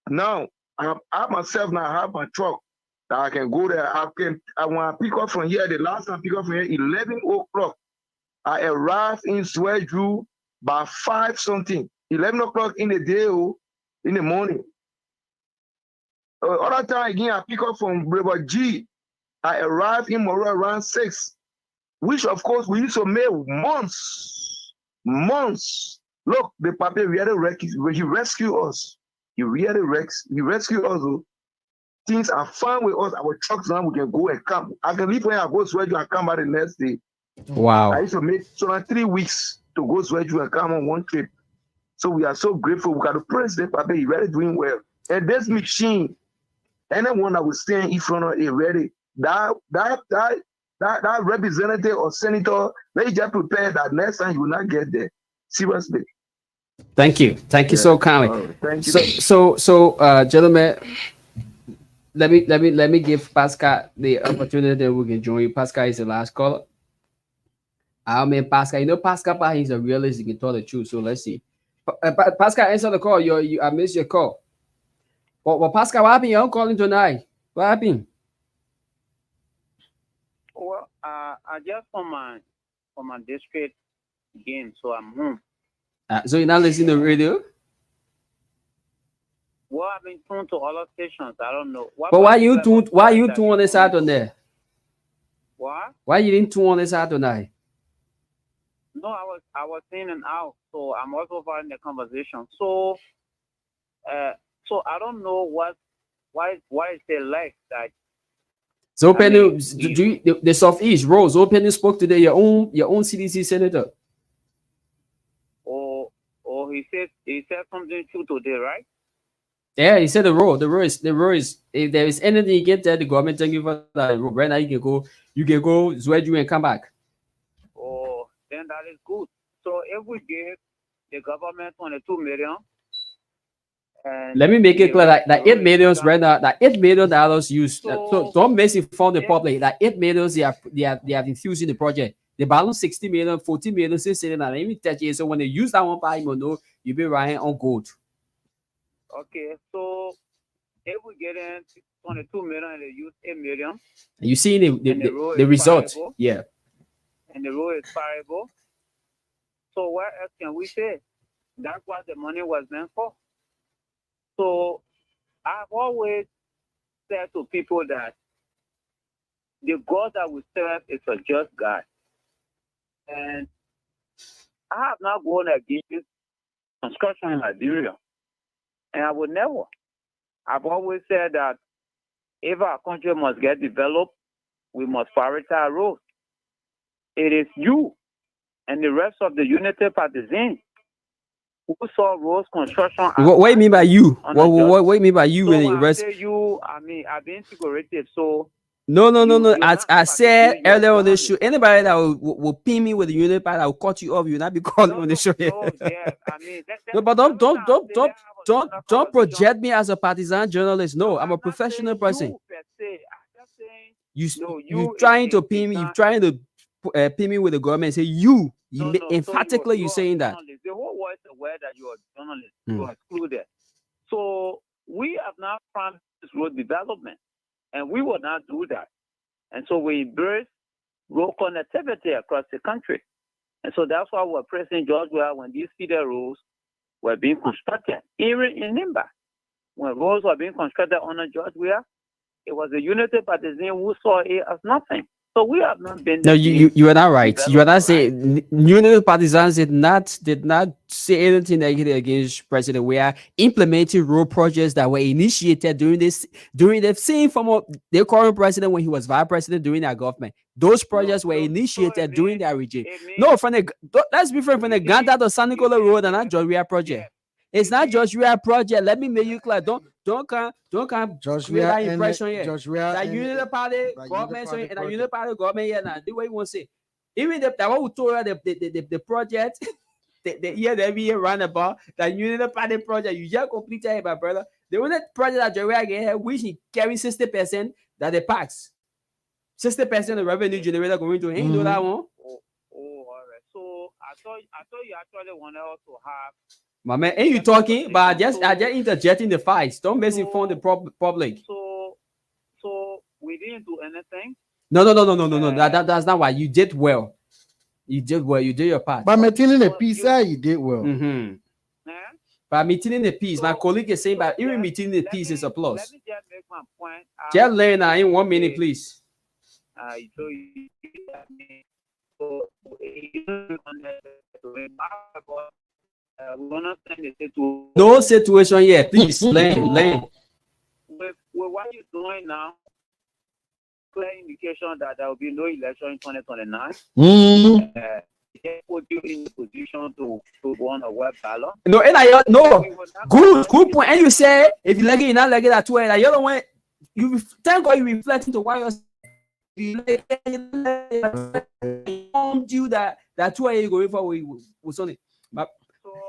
Now, I myself now have my truck that I can go there. When I pick up from here, the last time I pick up from here, 11 o'clock, I arrived in Swedru by 5 something. 11 o'clock in the day, in the morning. Other time again, I pick up from River G. I arrived in Moro around 6, which of course we used to make months. Look, the Papa he rescued us. He rescued us. Things are fine with us. Our trucks now, we can go and come. I can leave when I go to Swedru and come back the next day. Wow. I used to make 3 weeks to go to Swedru and come on one trip. So we are so grateful. We got to praise the Papa. He's really doing well. And this machine, anyone that will stand in front of it ready, that representative or senator, they just prepare that next time you will not get there. Seriously. Thank you so kindly. Thank you. So, gentlemen, let me give Pascal the opportunity that we can join you. Pascal is the last caller. I mean, Pascal, Pascal, he's a realist. He can tell the truth. So let's see. Pascal, answer the call. I missed your call. Well, Pascal, what happened? You're calling tonight. What happened? Well, I just from my district game, so I'm home. So you're not listening to radio? Well, I've been tuned to other stations. I don't know. But why you tuned on this out on there? What? Why you didn't tune on this out tonight? No, I was in and out, so I'm also following the conversation. So I don't know why is there like that. So Penny, the Southeast Rose, Penny spoke today. Your own CDC senator. Oh, he said something true today, right? Yeah, he said the road is. If there is anything you get there, the government thank you for that road. Right now you can go Zwedru and come back. Oh, then that is good. So if we give the government 22 million. Let me make it clear that 8 million right now, that $8 million used. So don't misinform the public. That 8 million they have infused in the project. The balance 60 million, 40 million, since sitting at maybe 30 years. So when they use that one by you'll be riding on gold. Okay, so if we get in 22 million and they use 8 million, and you see the result. Viable, yeah. And the road is viable. So what else can we say? That's what the money was meant for. So I've always said to people that the God that we serve is a just God. And I have not gone against construction in Liberia. And I would never. I've always said that if our country must get developed, we must prioritize roads. It is you and the rest of the Unity Partisans who saw roads construction. What do you mean by you? What do you mean by you? So and the when I rest? say you, I mean I've been integrated. So No. I said earlier on the show, anybody that will pin me with the unit part, I will cut you off. You'll not be calling on the show. No, but don't project me as a partisan journalist. No, I'm a professional person. You trying to pin me? You trying to pin me with the government? Say you emphatically you saying that. The whole world is aware that you are a journalist. You are excluded. So we have now promised road development. And we will not do that. And so we embrace road connectivity across the country. And so that's why we're pressing George Weah when these feeder roads were being constructed. Even in Nimba, when roads were being constructed under George Weah, it was the Unity Partisan who saw it as nothing. So we have not been. No, you are not right. You are not saying Unity partisans did not say anything negative against President. We are implementing road projects that were initiated during the same form of the current president when he was vice president during our government. Those projects were initiated during their regime. No, let's be fair, from the Ganta to San Nicola Road and not George Weah project. It's not George Weah project. Let me make you clear. Don't come George create Weah that and impression here. George Weah That and Unity Party government and that Unity Party government here now. The way you want to say, even that what we told you the project, the year that we run about that Unity Party project, you just completed it, my brother. The only project that George Weah get here, which he carry 60% that they pass. 60% of revenue generator going to him. You know that one? Oh, all right. So I thought you actually wanted us to have. My man, ain't you talking? But I just interjecting the fights. Don't misinform the public. So we didn't do anything. No. That's not why. You did well. You did well. You did your part. But maintaining the peace, you did well. By maintaining the peace, my colleague is saying, but even maintaining the peace is a plus. Let me just make my point. Just learn in 1 minute, please. No situation yet. Please learn. With what you're doing now, clear indication that there will be no election in 2029. Put you in the position to go on a web ballot. No, good point. And you say if you like it, you're not like it at 12. You don't want you thank God you reflect into why you're you that 2 you going for with Sonny. But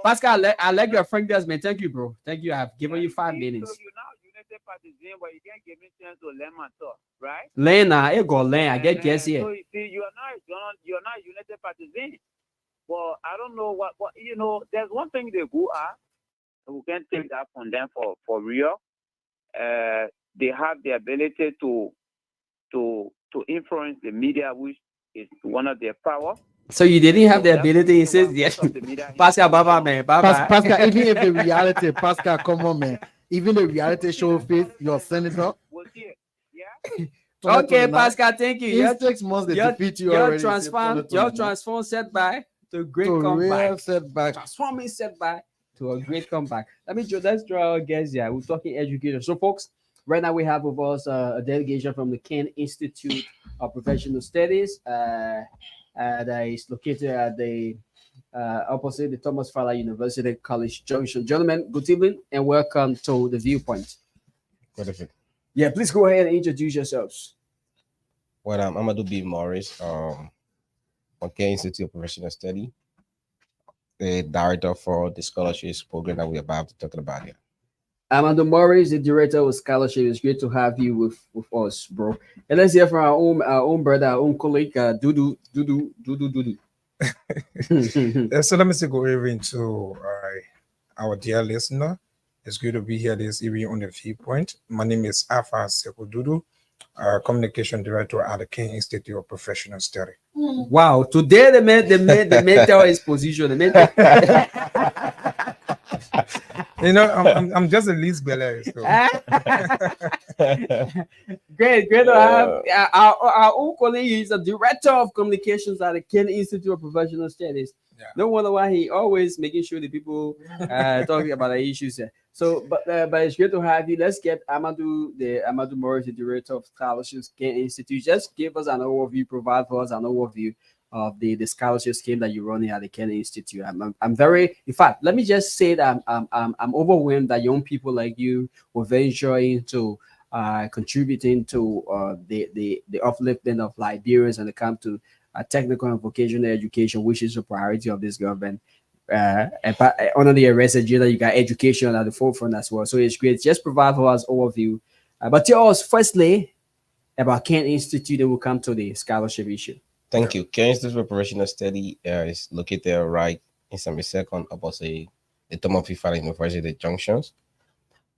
Pascal, I like your frankness, man. Thank you, bro. Thank you. I've given you 5 minutes. So you're now United Partisan, but you can't give me chance to learn my talk, right? Lena, it go learn. I get guess here. So you see, you're not United Partisan. Well, I don't know what you know. There's one thing they go at. We can take that from them for real. They have the ability to influence the media, which is one of their power. So you didn't have the ability. He says, yes. Pascal, bye, man. Bye. Pascal, even if the reality, Pascal, come on, man. Even the reality show face your senator. Okay, Pascal, thank you. In 6 months, they defeat you already. Your transform setback to a great comeback. Transforming setback to a great comeback. Let's draw our guests here. We're talking education. So, folks, right now we have with us a delegation from the Ken Institute of Professional Studies. That is located at the opposite the Thomas Fowler University College Junction. Gentlemen, good evening and welcome to the Viewpoint. Good evening. Yeah, please go ahead and introduce yourselves. Well, I'm Amadou B. Morris, from Ken Institute of Professional Study, the director for the scholarships program that we're about to talk about here. Amadou Morris, the director of scholarship. It's great to have you with us, bro. And let's hear from our own brother, our own colleague, Dudu. So let me say good evening to our dear listener. It's good to be here this evening on the Viewpoint. My name is Afa Seko Dudu, communication director at the Ken Institute of Professional Study. Wow! Today the mental exposition. You know, I'm just a least beller. So. Great to have our own colleague. He's a director of communications at the Ken Institute of Professional Studies. Yeah. No wonder why he always making sure the people talking about the issues here. So, but it's great to have you. Let's get Amadou Morris, the director of scholarships, Ken Institute. Just give us an overview, provide for us an overview of the scholarship scheme that you're running at the Ken Institute. I'm very, in fact, let me just say that I'm overwhelmed that young people like you will venture into contributing to the uplifting of Liberians when it comes to technical and vocational education, which is a priority of this government. And under the arrest agenda, you got education at the forefront as well. So it's great. Just provide for us overview. But tell us firstly about Ken Institute, and we'll come to the scholarship issue. Thank you. Ken Institute of Professional Study is located right in Sami-Second, opposite the Thomas Fowler University Junctions.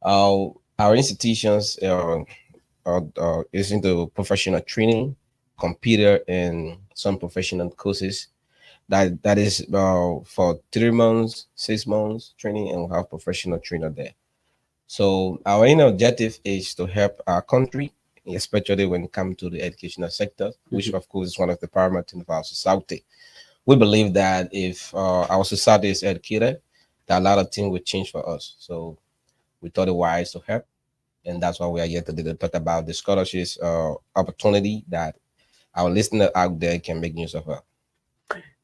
Our institutions is into professional training, computer, and some professional courses. That is for 3 months, 6 months training, and we have professional trainer there. So our main objective is to help our country, especially when it comes to the educational sector, which of course is one of the paramount in our society. We believe that if our society is educated, that a lot of things will change for us. So we thought it wise to help, and that's why we are here today to talk about the scholarships opportunity that our listener out there can make use of.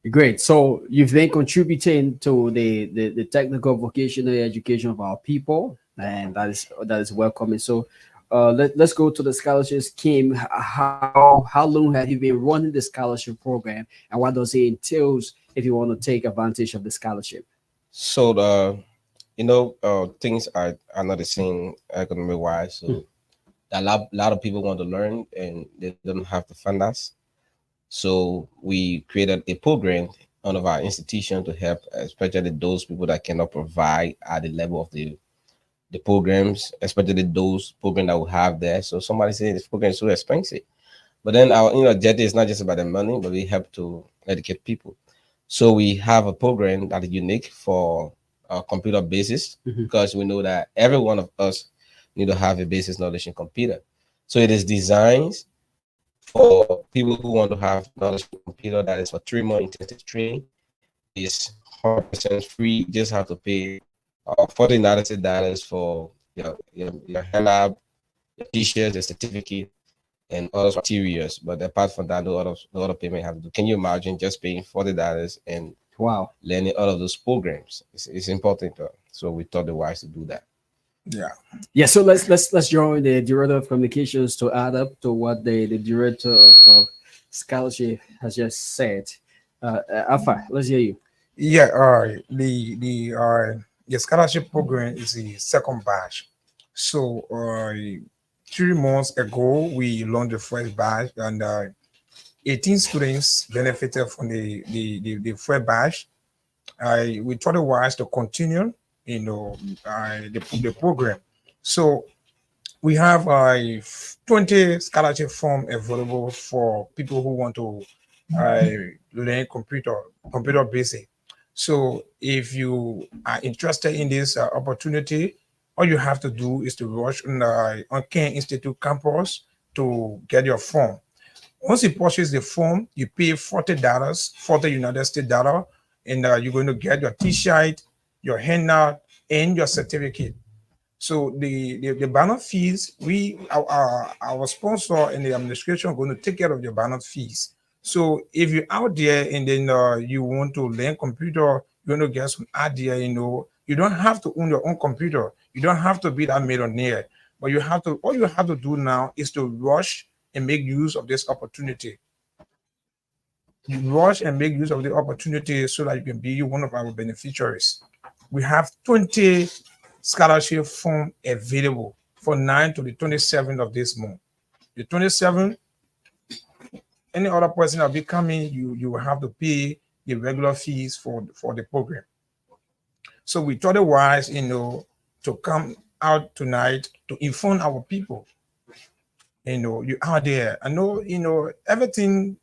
Great. So you've been contributing to the technical vocational education of our people, and that is welcoming. So let's go to the scholarship scheme. How long have you been running the scholarship program, and what does it entails if you want to take advantage of the scholarship? So things are not the same economic wise. So a lot of people want to learn and they don't have the funders. So we created a program one of our institutions to help, especially those people that cannot provide at the level of the programs, especially those programs that we have there. So somebody said this program is so expensive, but then our objective is not just about the money, but we help to educate people. So we have a program that is unique for computer basis because we know that every one of us need to have a basic knowledge in computer. So it is designed for people who want to have knowledge in computer. That is for 3 month intensive training. It's 100% free. You just have to pay $40 for your hand lab, your t-shirts, your certificate, and other materials. But apart from that, no other payment have to do. Can you imagine just paying $40 and learning all of those programs? It's important. So we thought it wise to do that. Yeah. So let's join the director of communications to add up to what the director of scholarship has just said. Alpha, let's hear you. Yeah. The scholarship program is the second batch. So 3 months ago we launched the first batch, and 18 students benefited from the first batch. We thought it wise to continue the program. So we have 20 scholarship form available for people who want to learn computer basic. So if you are interested in this opportunity, all you have to do is to rush on Ken Institute campus to get your form. Once you purchase the form, you pay $40, 40 United States dollar, and you're going to get your T-shirt, your handout, and your certificate. So the banner fees, our sponsor and the administration are going to take care of your banner fees. So if you're out there and then you want to learn computer, you're going to get some idea, you don't have to own your own computer. You don't have to be that millionaire, but all you have to do now is to rush and make use of this opportunity. You rush and make use of the opportunity so that you can be one of our beneficiaries. We have 20 scholarship form available for 9 to the 27th of this month. The 27th, any other person that will be coming, you will have to pay the regular fees for the program. So we thought it wise, to come out tonight to inform our people. You out there. I know, everything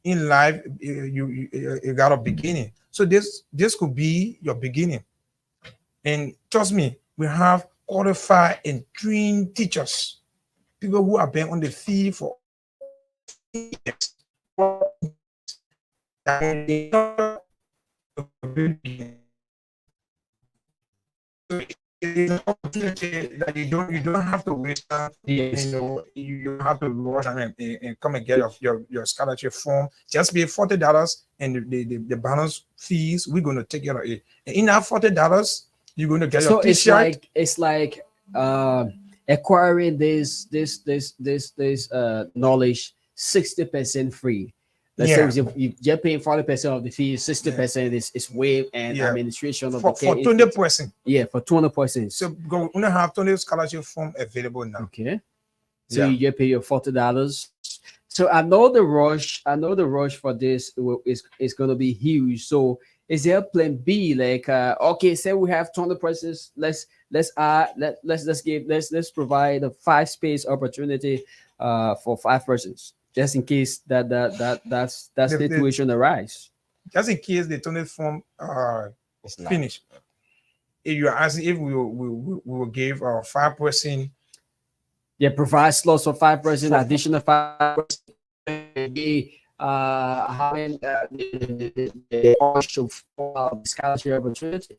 in life, you got a beginning. So this could be your beginning. And trust me, we have qualified and trained teachers, people who have been on the field for years. It's an opportunity that you don't have to waste time. Yes. You have to rush and come and get your scholarship form. Just pay $40, and the balance fees, we're going to take care of it. And in that $40, you're going to get your T-shirt. It's like acquiring this knowledge 60% free. Let's say if you're paying 40% of the fees, 60% is waived, and administration of for 20%. Yeah, for 20%. So we're going to have 20 scholarship form available now. Okay. So you pay your $40. So I know the rush for this is going to be huge. So is there a plan B? Like, okay, say we have 20 persons. Let's provide a 5-space opportunity for 5 persons, just in case that situation arises. just in case the Tony form finish. If you are asking if we will give 5%. Yeah, provide slots for 5%, additional 5%. Maybe having the option for scholarship opportunity.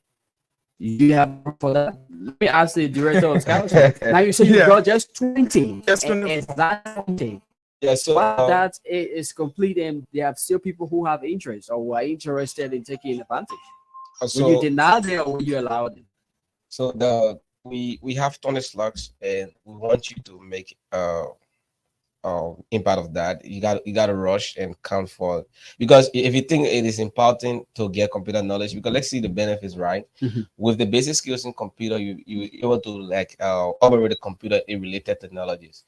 You have for that. Let me ask the director of scholarship. Now you say you got just 20. Just 20. Is that something? Yeah, so that is complete, and there are still people who have interest or who are interested in taking advantage. So, will you deny them or will you allow them? So we have 20 slots, and we want you to make impact of that. You got to rush and count for, because if you think it is important to get computer knowledge, because let's see the benefits, right? With the basic skills in computer, you able to like operate a computer in related technologies.